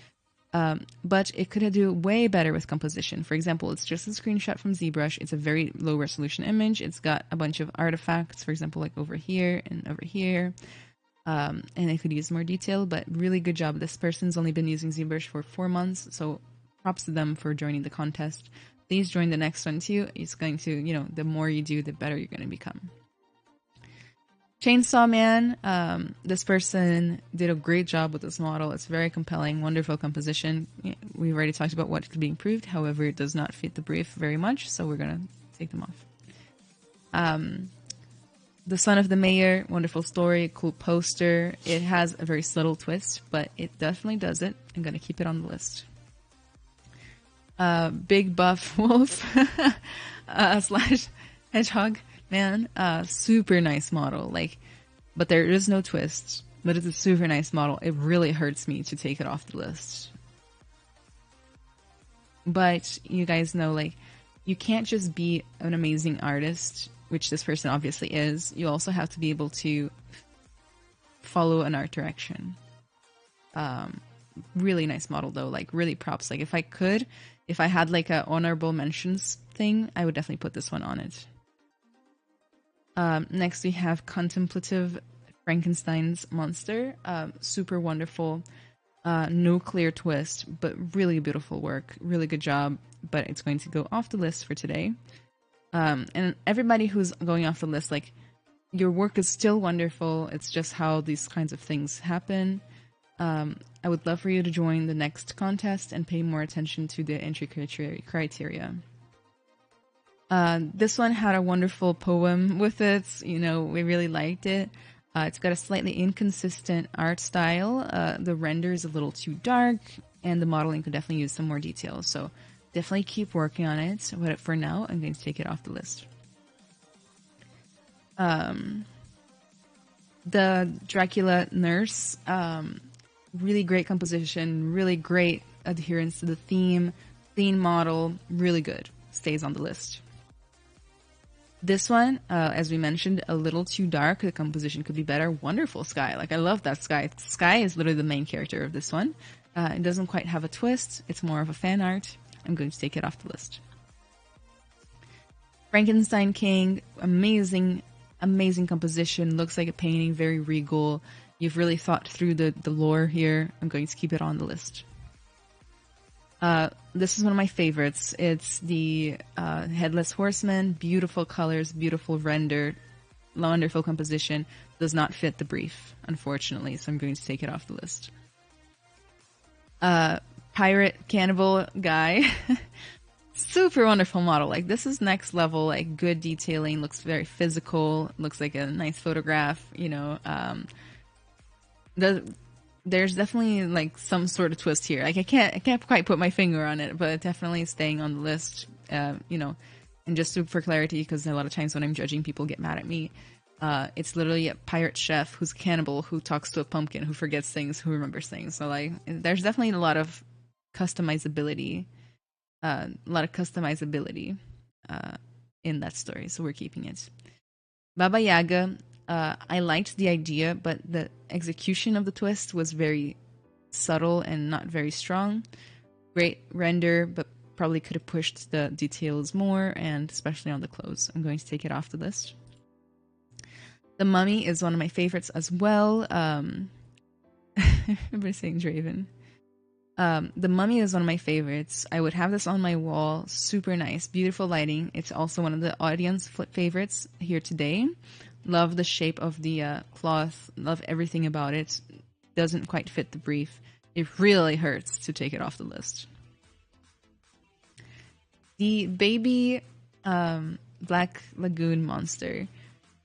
But it could do way better with composition. For example, it's just a screenshot from Zbrush. It's a very low resolution image. It's got a bunch of artifacts, for example, like over here and over here. And it could use more detail, but really good job. This person's only been using Zbrush for 4 months, so props to them for joining the contest. Please join the next one too. It's going to, you know, the more you do, the better you're going to become. Chainsaw Man, this person did a great job with this model. It's very compelling, wonderful composition. We've already talked about what could be improved. However, it does not fit the brief very much, so we're going to take them off. The Son of the Mayor, wonderful story, cool poster. It has a very subtle twist, but it definitely does it. I'm going to keep it on the list. Big Buff Wolf slash Hedgehog Man. Super nice model. Like, but there is no twist. But it's a super nice model. It really hurts me to take it off the list. But you guys know, like, you can't just be an amazing artist, which this person obviously is. You also have to be able to follow an art direction. Really nice model though, like really props. Like if I had like a honorable mentions thing, I would definitely put this one on it. Next we have Contemplative Frankenstein's Monster. Super wonderful. No clear twist, but really beautiful work. Really good job, but it's going to go off the list for today. And everybody who's going off the list, like, your work is still wonderful. It's just how these kinds of things happen. I would love for you to join the next contest and pay more attention to the entry criteria. This one had a wonderful poem with it. You know, we really liked it. It's got a slightly inconsistent art style. The render is a little too dark, and the modeling could definitely use some more details. So definitely keep working on it. But for now, I'm going to take it off the list. The Dracula Nurse. Really great composition. Really great adherence to the theme. Clean model. Really good. Stays on the list. This one, as we mentioned, a little too dark. The composition could be better. Wonderful sky. Like, I love that sky. Sky is literally the main character of this one. It doesn't quite have a twist. It's more of a fan art. I'm going to take it off the list. Frankenstein King. Amazing, amazing composition. Looks like a painting. Very regal. You've really thought through the lore here. I'm going to keep it on the list. This is one of my favorites. It's the Headless Horseman. Beautiful colors, beautiful render, wonderful composition. Does not fit the brief, unfortunately, so I'm going to take it off the list. Pirate Cannibal Guy. Super wonderful model. Like, this is next level, like, good detailing. Looks very physical. Looks like a nice photograph, you know. There's definitely like some sort of twist here. Like I can't quite put my finger on it, but definitely staying on the list. You know, and just for clarity, because a lot of times when I'm judging, people get mad at me. It's literally a pirate chef who's a cannibal who talks to a pumpkin who forgets things, who remembers things. So like, there's definitely a lot of customizability, in that story. So we're keeping it. Baba Yaga. I liked the idea, but the execution of the twist was very subtle and not very strong. Great render, but probably could have pushed the details more, and especially on the clothes. I'm going to take it off the list. The Mummy is one of my favorites as well. Everybody's saying Draven. The Mummy is one of my favorites. I would have this on my wall. Super nice. Beautiful lighting. It's also one of the audience favorites here today. Love the shape of the cloth. Love everything about it. Doesn't quite fit the brief. It really hurts to take it off the list. The baby Black Lagoon monster.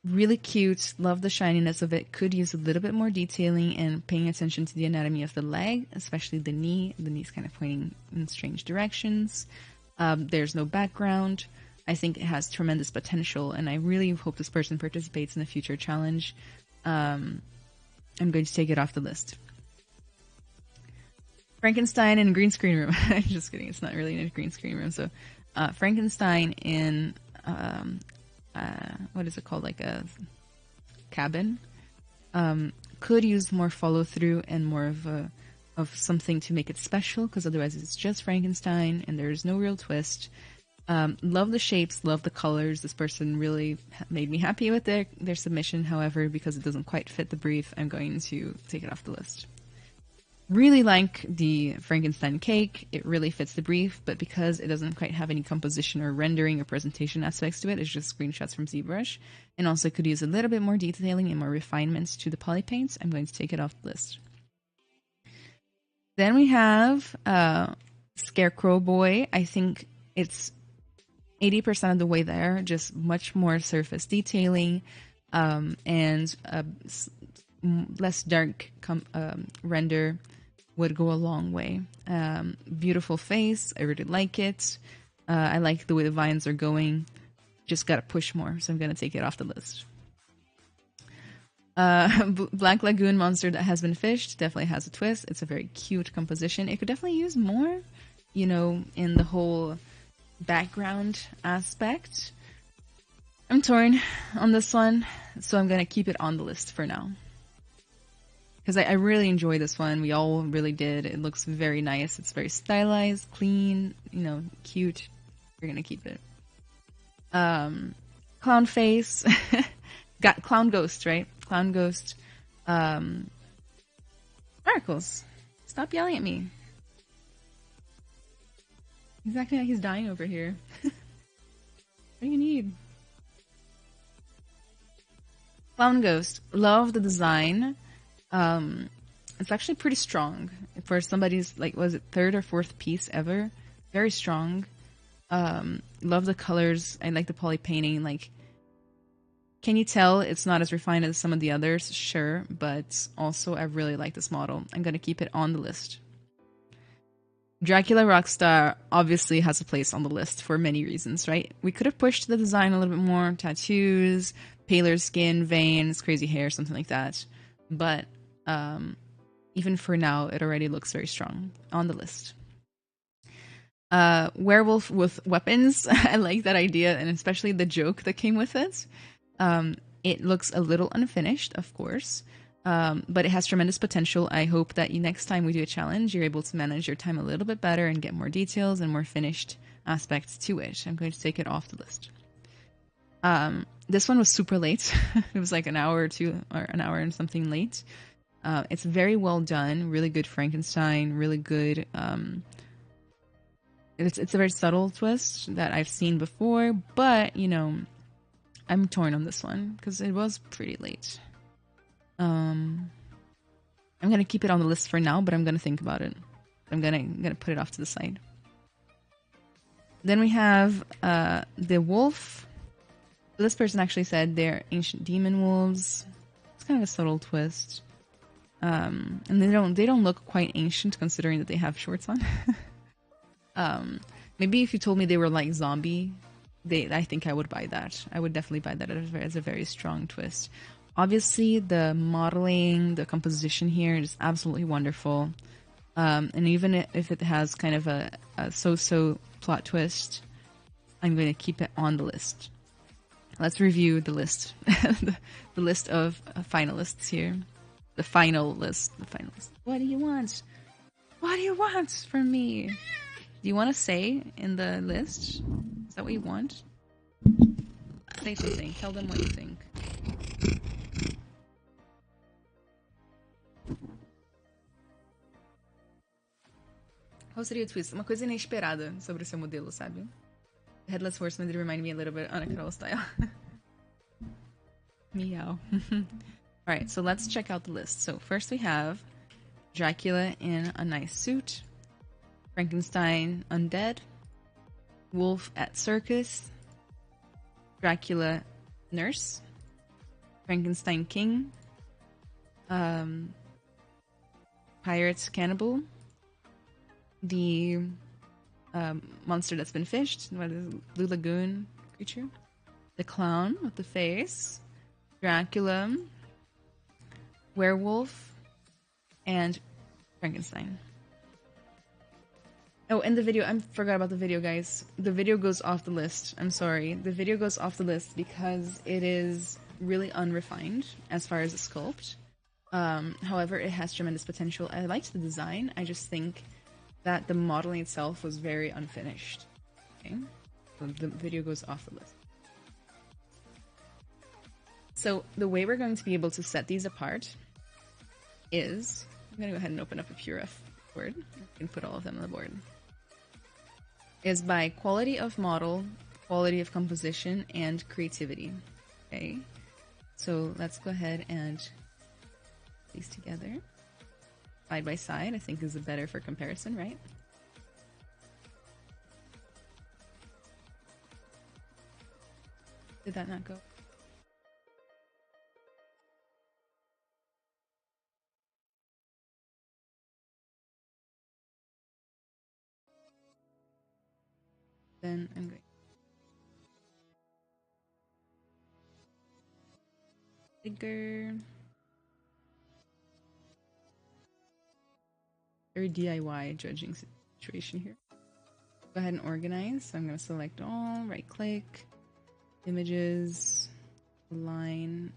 Really cute. Love the shininess of it. Could use a little bit more detailing and paying attention to the anatomy of the leg, especially the knee. The knee's kind of pointing in strange directions. There's no background. I think it has tremendous potential, and I really hope this person participates in a future challenge. I'm going to take it off the list. Frankenstein in green screen room. Just kidding. It's not really in a green screen room. So, Frankenstein in what is it called? Like a cabin. Could use more follow through and more of something to make it special, because otherwise it's just Frankenstein and there's no real twist. Love the shapes, love the colors. This person really made me happy with their submission. However, because it doesn't quite fit the brief, I'm going to take it off the list. Really like the Frankenstein cake. It really fits the brief, but because it doesn't quite have any composition or rendering or presentation aspects to it, it's just screenshots from Zbrush, and also could use a little bit more detailing and more refinements to the poly paints, I'm going to take it off the list. Then we have Scarecrow Boy. I think it's 80% of the way there, just much more surface detailing, and less dark render would go a long way. Beautiful face. I really like it. I like the way the vines are going. Just gotta push more, so I'm gonna take it off the list. Black Lagoon monster that has been fished definitely has a twist. It's a very cute composition. It could definitely use more, you know, in the whole background aspect. I'm torn on this one, so I'm gonna keep it on the list for now. Because I really enjoy this one. We all really did. It looks very nice. It's very stylized, clean, you know, cute. We're gonna keep it. Clown face. Got clown ghost, right? Clown ghost. Sparkles. Stop yelling at me. He's acting like he's dying over here. What do you need? Clown ghost. Love the design. It's actually pretty strong for somebody's, like, was it third or fourth piece ever? Very strong. Love the colors. I like the poly painting. Like, can you tell it's not as refined as some of the others? Sure, but also I really like this model. I'm gonna keep it on the list. Dracula Rockstar obviously has a place on the list for many reasons, right? We could have pushed the design a little bit more. Tattoos, paler skin, veins, crazy hair, something like that. But even for now, it already looks very strong on the list. Werewolf with weapons. I like that idea, and especially the joke that came with it. It looks a little unfinished, of course, but it has tremendous potential. I hope that next time we do a challenge, you're able to manage your time a little bit better and get more details and more finished aspects to it. I'm going to take it off the list. This one was super late. It was like an hour or two, or an hour and something late. It's very well done, really good Frankenstein, really good. It's a very subtle twist that I've seen before, but you know, I'm torn on this one because it was pretty late. I'm gonna keep it on the list for now, but I'm gonna think about it. I'm gonna put it off to the side. Then we have the wolf. This person actually said they're ancient demon wolves. It's kind of a subtle twist. And they don't look quite ancient considering that they have shorts on. Maybe if you told me they were like zombie, I think I would buy that. I would definitely buy that as a very strong twist. Obviously, the modeling, the composition here is absolutely wonderful. And even if it has kind of a so-so plot twist, I'm going to keep it on the list. Let's review the list. The list of finalists here. The final list. The finalists. What do you want? What do you want from me? Do you want to say in the list? Is that what you want? Say something. Tell them what you think. Qual seria o twist? Uma coisa inesperada sobre o seu modelo, sabe? Headless Horseman did remind me a little bit on a Carol style. Meow. Alright, so let's check out the list. So first we have Dracula in a nice suit, Frankenstein undead, Wolf at circus, Dracula nurse, Frankenstein king, Pirates cannibal, the monster that's been fished, what is it? Blue Lagoon creature, the clown with the face, Dracula, werewolf, and Frankenstein. Oh, and the video. I forgot about the video, guys. The video goes off the list. I'm sorry. The video goes off the list because it is really unrefined as far as a sculpt. However, it has tremendous potential. I liked the design. I just think that the modeling itself was very unfinished. Okay? So the video goes off the list. So the way we're going to be able to set these apart is... I'm going to go ahead and open up a PureF board. I can put all of them on the board. Is by quality of model, quality of composition, and creativity. Okay? So let's go ahead and put these together. Side by side, I think is better for comparison, right? Did that not go? bigger. Very DIY judging situation here. Go ahead and organize. So I'm going to select all, right click, images, align.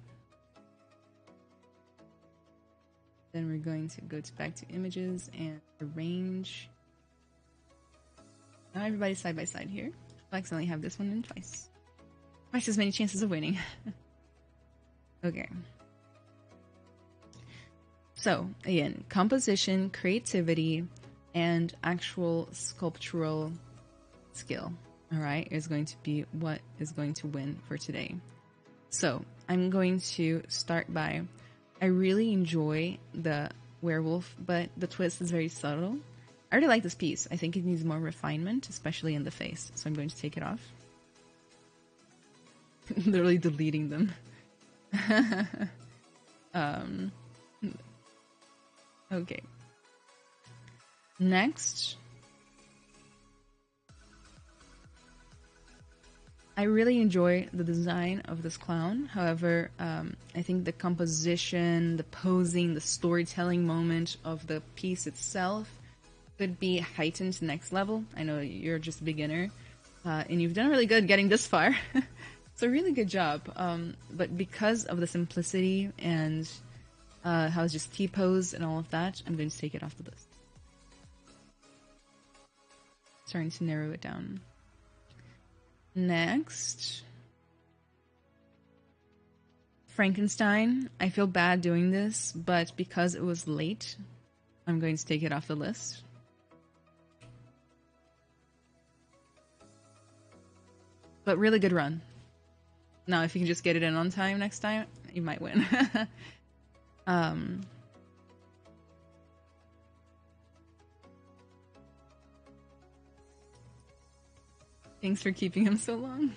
Then we're going to go back to images and arrange. Now everybody's side by side here. I'll accidentally have this one in twice. Twice as many chances of winning. Okay. So again, composition, creativity, and actual sculptural skill, all right, is going to be what is going to win for today. So I'm going to start by, I really enjoy the werewolf, but the twist is very subtle. I really like this piece. I think it needs more refinement, especially in the face. So I'm going to take it off. Literally deleting them. Okay. Next, I really enjoy the design of this clown. However, I think the composition, the posing, the storytelling moment of the piece itself could be heightened to next level. I know you're just a beginner, and you've done really good getting this far. So really good job. But because of the simplicity and how it's just T-pose and all of that, I'm going to take it off the list. Starting to narrow it down. Next, Frankenstein. I feel bad doing this, but because it was late, I'm going to take it off the list. But really good run. Now, if you can just get it in on time next time, you might win. Thanks for keeping him so long.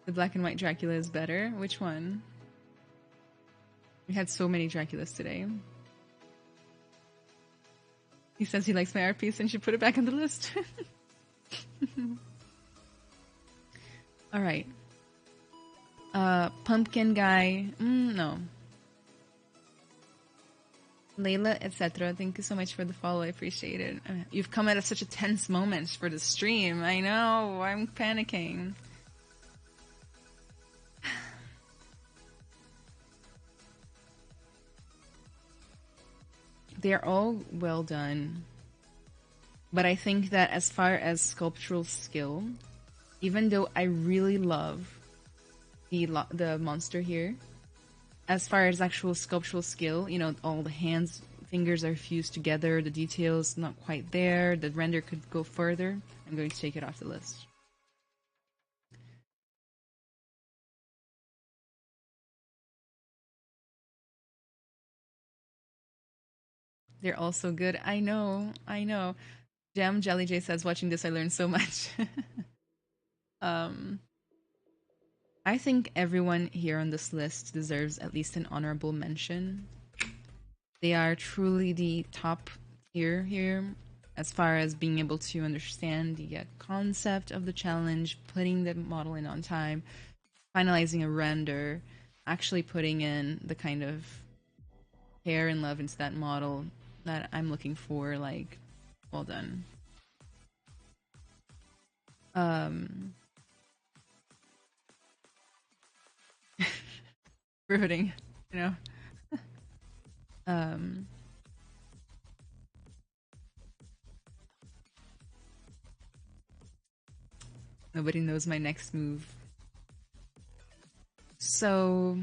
The black and white Dracula is better. Which one? We had so many Draculas today. He says he likes my art piece and should put it back on the list. All right. Pumpkin guy. No. Layla, etc. Thank you so much for the follow. I appreciate it. You've come at such a tense moment for the stream. I know. I'm panicking. They are all well done. But I think that as far as sculptural skill, even though I really love the monster here, as far as actual sculptural skill, you know, all the hands, fingers are fused together, the details not quite there, the render could go further. I'm going to take it off the list. They're all so good. I know. Jam Jelly J says, watching this, I learned so much. I think everyone here on this list deserves at least an honorable mention. They are truly the top tier here as far as being able to understand the concept of the challenge, putting the model in on time, finalizing a render, actually putting in the kind of care and love into that model that I'm looking for. Like, well done. Riveting, you know. Nobody knows my next move. So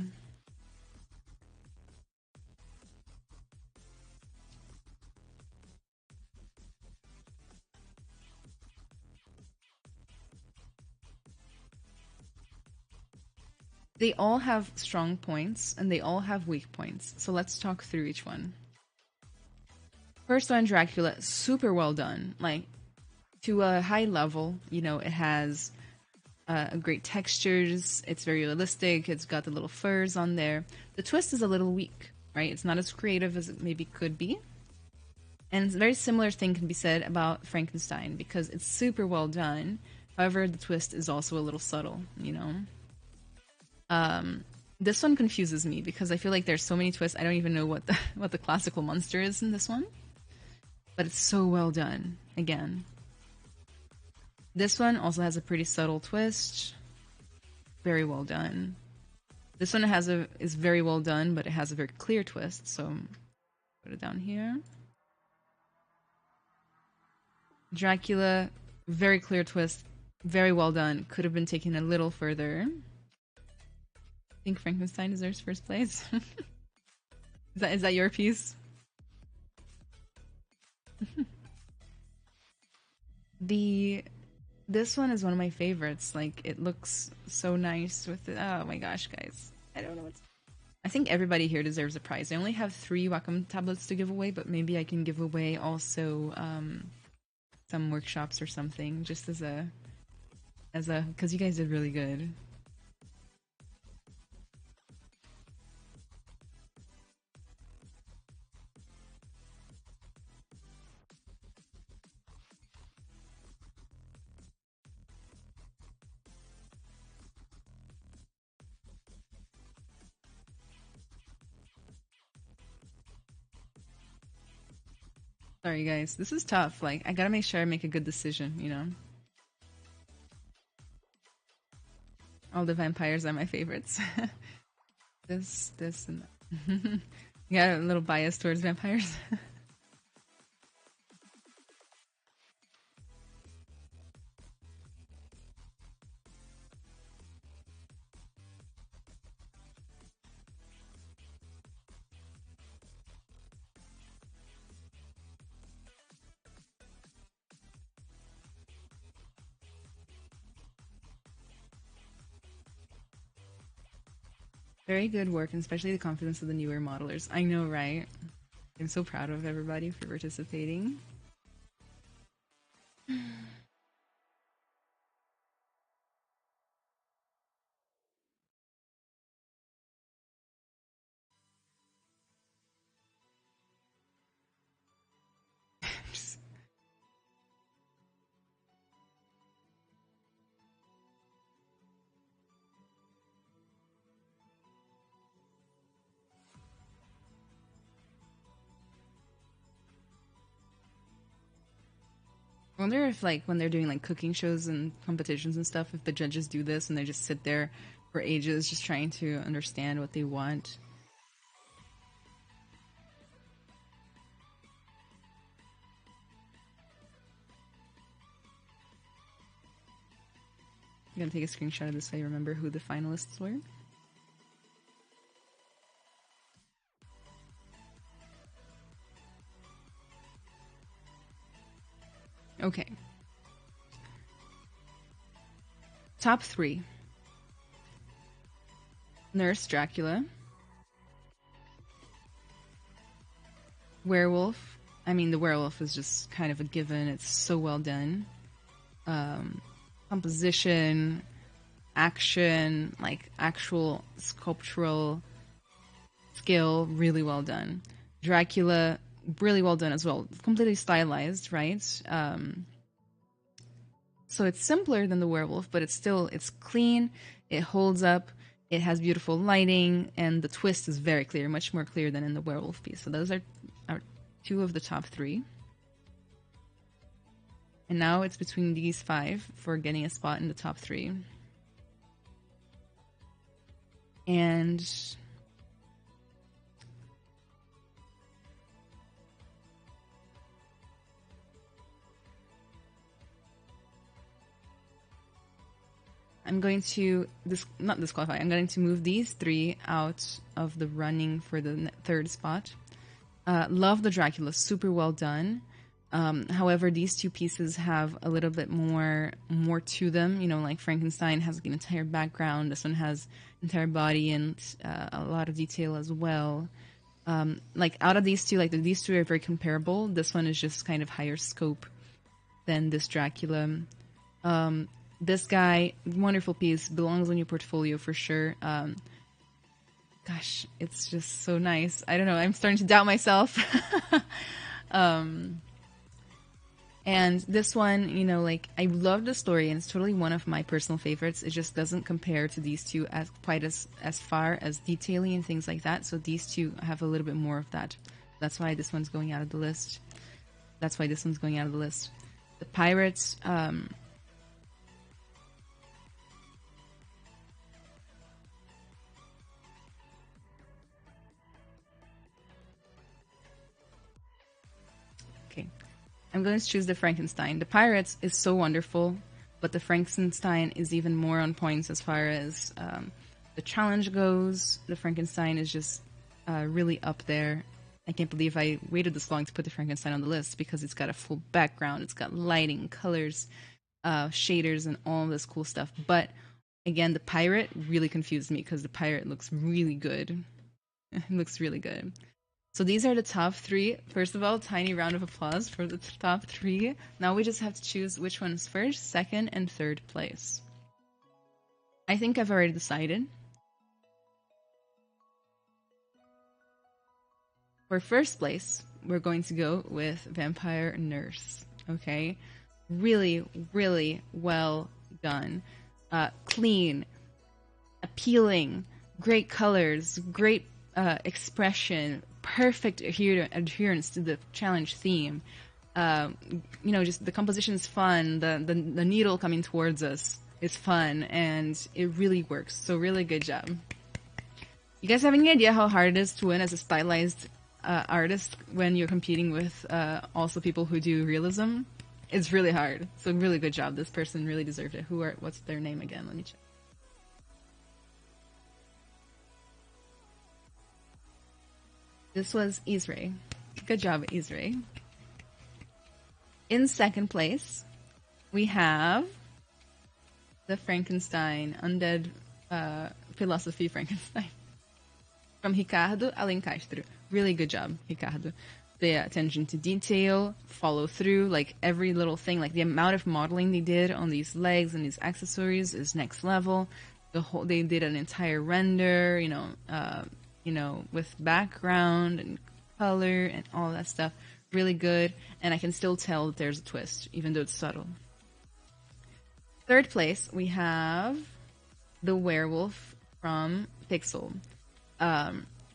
they all have strong points and they all have weak points. So let's talk through each one. First one, Dracula, super well done. Like, to a high level, you know, it has great textures. It's very realistic. It's got the little furs on there. The twist is a little weak, right? It's not as creative as it maybe could be. And a very similar thing can be said about Frankenstein because it's super well done. However, the twist is also a little subtle, you know? This one confuses me because I feel like there's so many twists. I don't even know what the classical monster is in this one. But it's so well done. Again. This one also has a pretty subtle twist. Very well done. This one is very well done, but it has a very clear twist. So put it down here. Dracula, very clear twist. Very well done. Could have been taken a little further. I think Frankenstein deserves first place. Is that your piece? This one is one of my favorites. Like, it looks so nice with it. Oh my gosh, guys. I don't know what's... I think everybody here deserves a prize. I only have 3 Wacom tablets to give away, but maybe I can give away also some workshops or something, just as a because you guys did really good. Sorry, guys. This is tough. Like, I gotta make sure I make a good decision, you know? All the vampires are my favorites. this, and that. You got a little bias towards vampires? Very good work, and especially the confidence of the newer modelers. I know, right? I'm so proud of everybody for participating. I wonder if, like, when they're doing like cooking shows and competitions and stuff, if the judges do this and they just sit there for ages just trying to understand what they want. I'm gonna take a screenshot of this so I remember who the finalists were. Okay. Top 3. Nurse Dracula. Werewolf. I mean, the werewolf is just kind of a given. It's so well done. Composition, action, like actual sculptural skill, really well done. Dracula, really well done as well. Completely stylized, right? So it's simpler than the werewolf, but it's clean, it holds up, it has beautiful lighting, and the twist is very clear, much more clear than in the werewolf piece. So those are 2 of the top 3. And now it's between these 5 for getting a spot in the top 3. And I'm going to not disqualify. I'm going to move these 3 out of the running for the 3rd spot. Love the Dracula, super well done. However, these 2 pieces have a little bit more to them. You know, like Frankenstein has an entire background. This one has entire body and a lot of detail as well. Like out of these 2, like these 2 are very comparable. This one is just kind of higher scope than this Dracula. This guy, wonderful piece, belongs on your portfolio for sure. Gosh, it's just so nice. I don't know, I'm starting to doubt myself. And this one, you know, like I love the story and it's totally one of my personal favorites. It just doesn't compare to these two as quite as far as detailing and things like that. So these two have a little bit more of that. That's why this one's going out of the list. That's why this one's going out of the list. The Pirates, okay. I'm going to choose the Frankenstein. The Pirates is so wonderful, but the Frankenstein is even more on points as far as the challenge goes. The Frankenstein is just really up there. I can't believe I waited this long to put the Frankenstein on the list because it's got a full background. It's got lighting, colors, shaders, and all this cool stuff. But again, the pirate really confused me because the pirate looks really good. It looks really good. So these are the top three. First of all, tiny round of applause for the top three. Now we just have to choose which one's first, second, and third place. I think I've already decided. For first place, we're going to go with Vampire Nurse. Okay? Really, really well done. Clean, appealing, great colors, great expression, perfect adherence to the challenge theme. You know, just the composition is fun. The needle coming towards us is fun, and it really works. So really good job. You guys have any idea how hard it is to win as a stylized artist when you're competing with also people who do realism? It's really hard. So really good job. This person really deserved it. What's their name again? Let me check. This was Isray. Good job, Isray. In second place, we have the Frankenstein, Undead Philosophy Frankenstein. From Ricardo Alencastro. Really good job, Ricardo. The attention to detail, follow through, like every little thing, like the amount of modeling they did on these legs and these accessories is next level. They did an entire render, you know, with background and color and all that stuff. Really good, and I can still tell that there's a twist, even though it's subtle. Third place, we have the werewolf from Pixel.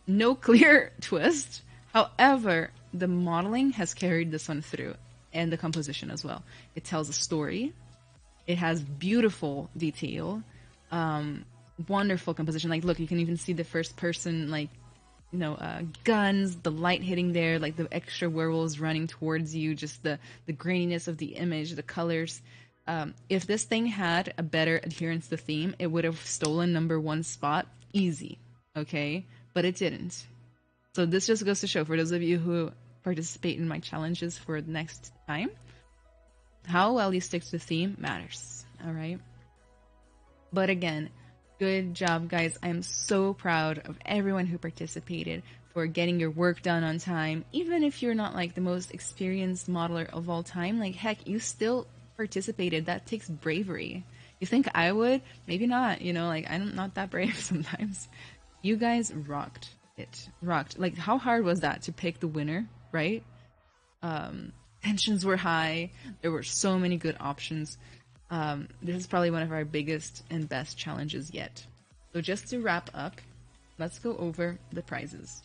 No clear twist. However, the modeling has carried this one through, and the composition as well. It tells a story. It has beautiful detail. Wonderful composition. Like, look, you can even see the first person, like, you know, guns, the light hitting there, like the extra werewolves running towards you, just the graininess of the image, the colors. If this thing had a better adherence to theme, it would have stolen #1 spot easy, okay? But it didn't. So this just goes to show, for those of you who participate in my challenges for the next time, how well you stick to the theme matters, all right? But again, good job, guys. I am so proud of everyone who participated for getting your work done on time. Even if you're not like the most experienced modeler of all time, like heck, you still participated. That takes bravery. You think I would? Maybe not, you know, like I'm not that brave sometimes. You guys rocked it. Rocked. Like, how hard was that to pick the winner, right? Tensions were high. There were so many good options. This is probably one of our biggest and best challenges yet. So just to wrap up, let's go over the prizes.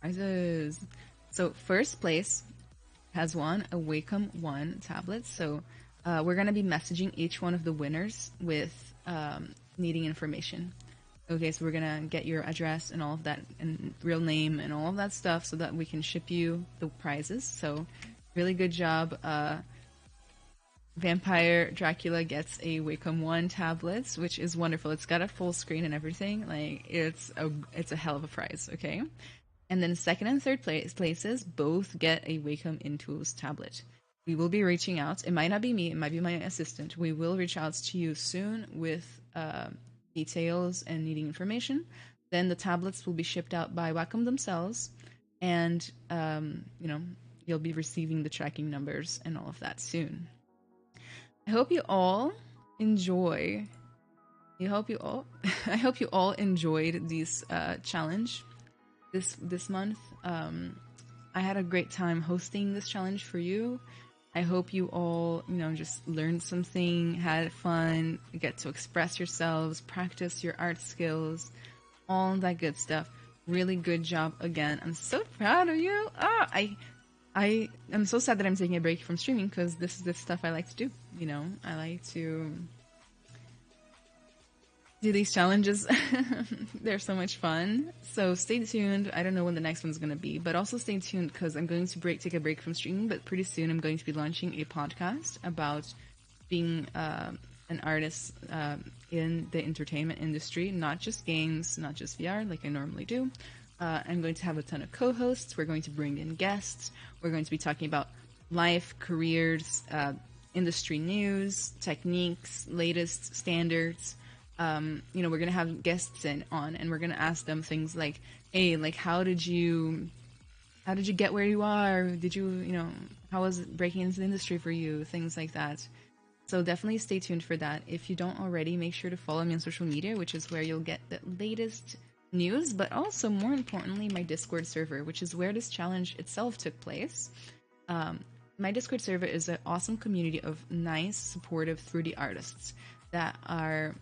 Prizes. So first place has won a Wacom 1 tablet. So we're going to be messaging each one of the winners with needing information. Okay, so we're going to get your address and all of that, and real name and all of that stuff so that we can ship you the prizes. So really good job. Vampire Dracula gets a Wacom 1 tablet, which is wonderful. It's got a full screen and everything. Like, it's a hell of a prize, okay? And then second and third places both get a Wacom Intuos tablet. We will be reaching out. It might not be me. It might be my assistant. We will reach out to you soon with details and needing information. Then the tablets will be shipped out by Wacom themselves. And, you know, you'll be receiving the tracking numbers and all of that soon. I hope you all enjoy. I hope you all enjoyed this challenge. this month. I had a great time hosting this challenge for you. I hope you all, just learned something, had fun, get to express yourselves, practice your art skills, all that good stuff. Really good job again. I'm so proud of you. I am so sad that I'm taking a break from streaming because this is the stuff I like to do. I like to do these challenges. They're so much fun. So stay tuned. I don't know when the next one's going to be, but also stay tuned because I'm going to take a break from streaming, but pretty soon I'm going to be launching a podcast about being an artist in the entertainment industry, not just games, not just VR like I normally do. I'm going to have a ton of co-hosts. We're going to bring in guests. We're going to be talking about life, careers, industry news, techniques, latest standards. We're going to have guests on, and we're going to ask them things like, hey, like, how did you get where you are? Did you, how was breaking into the industry for you? Things like that. So definitely stay tuned for that. If you don't already, make sure to follow me on social media, which is where you'll get the latest news, but also more importantly, my Discord server, which is where this challenge itself took place. My Discord server is an awesome community of nice, supportive 3D artists that are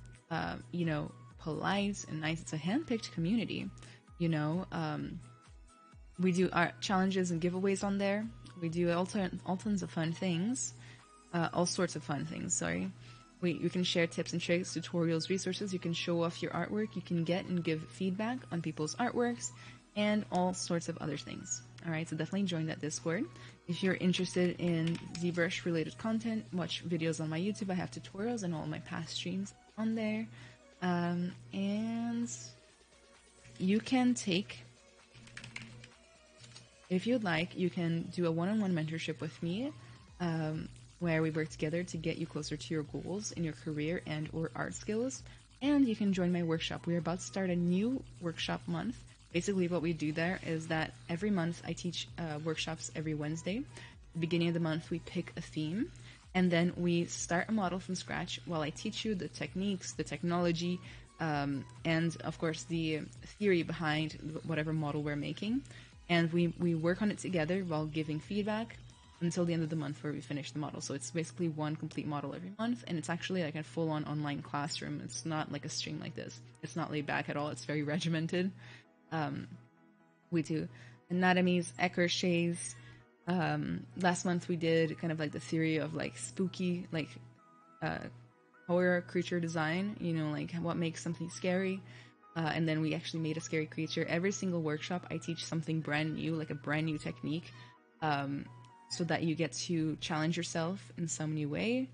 polite and nice. It's a handpicked community, we do art challenges and giveaways on there. We do all tons of fun things, all sorts of fun things, sorry. You can share tips and tricks, tutorials, resources. You can show off your artwork. You can get and give feedback on people's artworks and all sorts of other things. All right, so definitely join that Discord. If you're interested in ZBrush related content, watch videos on my YouTube. I have tutorials and all my past streams on there. And you can if you'd like, you can do a one-on-one mentorship with me, where we work together to get you closer to your goals in your career and or art skills. And you can join my workshop. We're about to start a new workshop month. Basically what we do there is that every month I teach workshops every Wednesday. At the beginning of the month we pick a theme, and then we start a model from scratch while I teach you the techniques, the technology, and of course the theory behind whatever model we're making. And we work on it together while giving feedback until the end of the month where we finish the model. So it's basically one complete model every month, and it's actually like a full-on online classroom. It's not like a stream like this. It's not laid back at all. It's very regimented. We do anatomies, crochets. Last month we did kind of like the theory of like spooky, like horror creature design, like what makes something scary. And then we actually made a scary creature. Every single workshop I teach something brand new, like a brand new technique. So that you get to challenge yourself in some new way,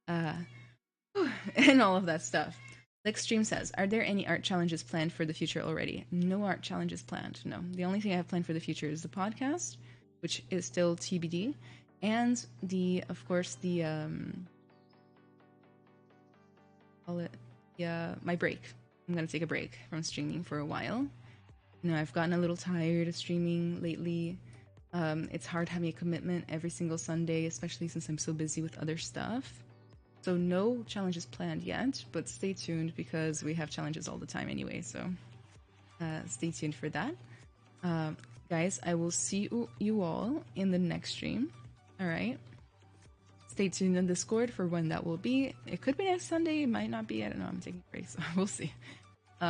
and all of that stuff. Next stream says, are there any art challenges planned for the future already? No art challenges planned, no. The only thing I have planned for the future is the podcast, which is still TBD, and my break. I'm gonna take a break from streaming for a while. I've gotten a little tired of streaming lately. It's hard having a commitment every single Sunday, especially since I'm so busy with other stuff. So no challenges planned yet, but stay tuned because we have challenges all the time anyway, so stay tuned for that. Guys, I will see you all in the next stream. All right. Stay tuned on Discord for when that will be. It could be next Sunday, it might not be. I don't know. I'm taking a break, so we'll see.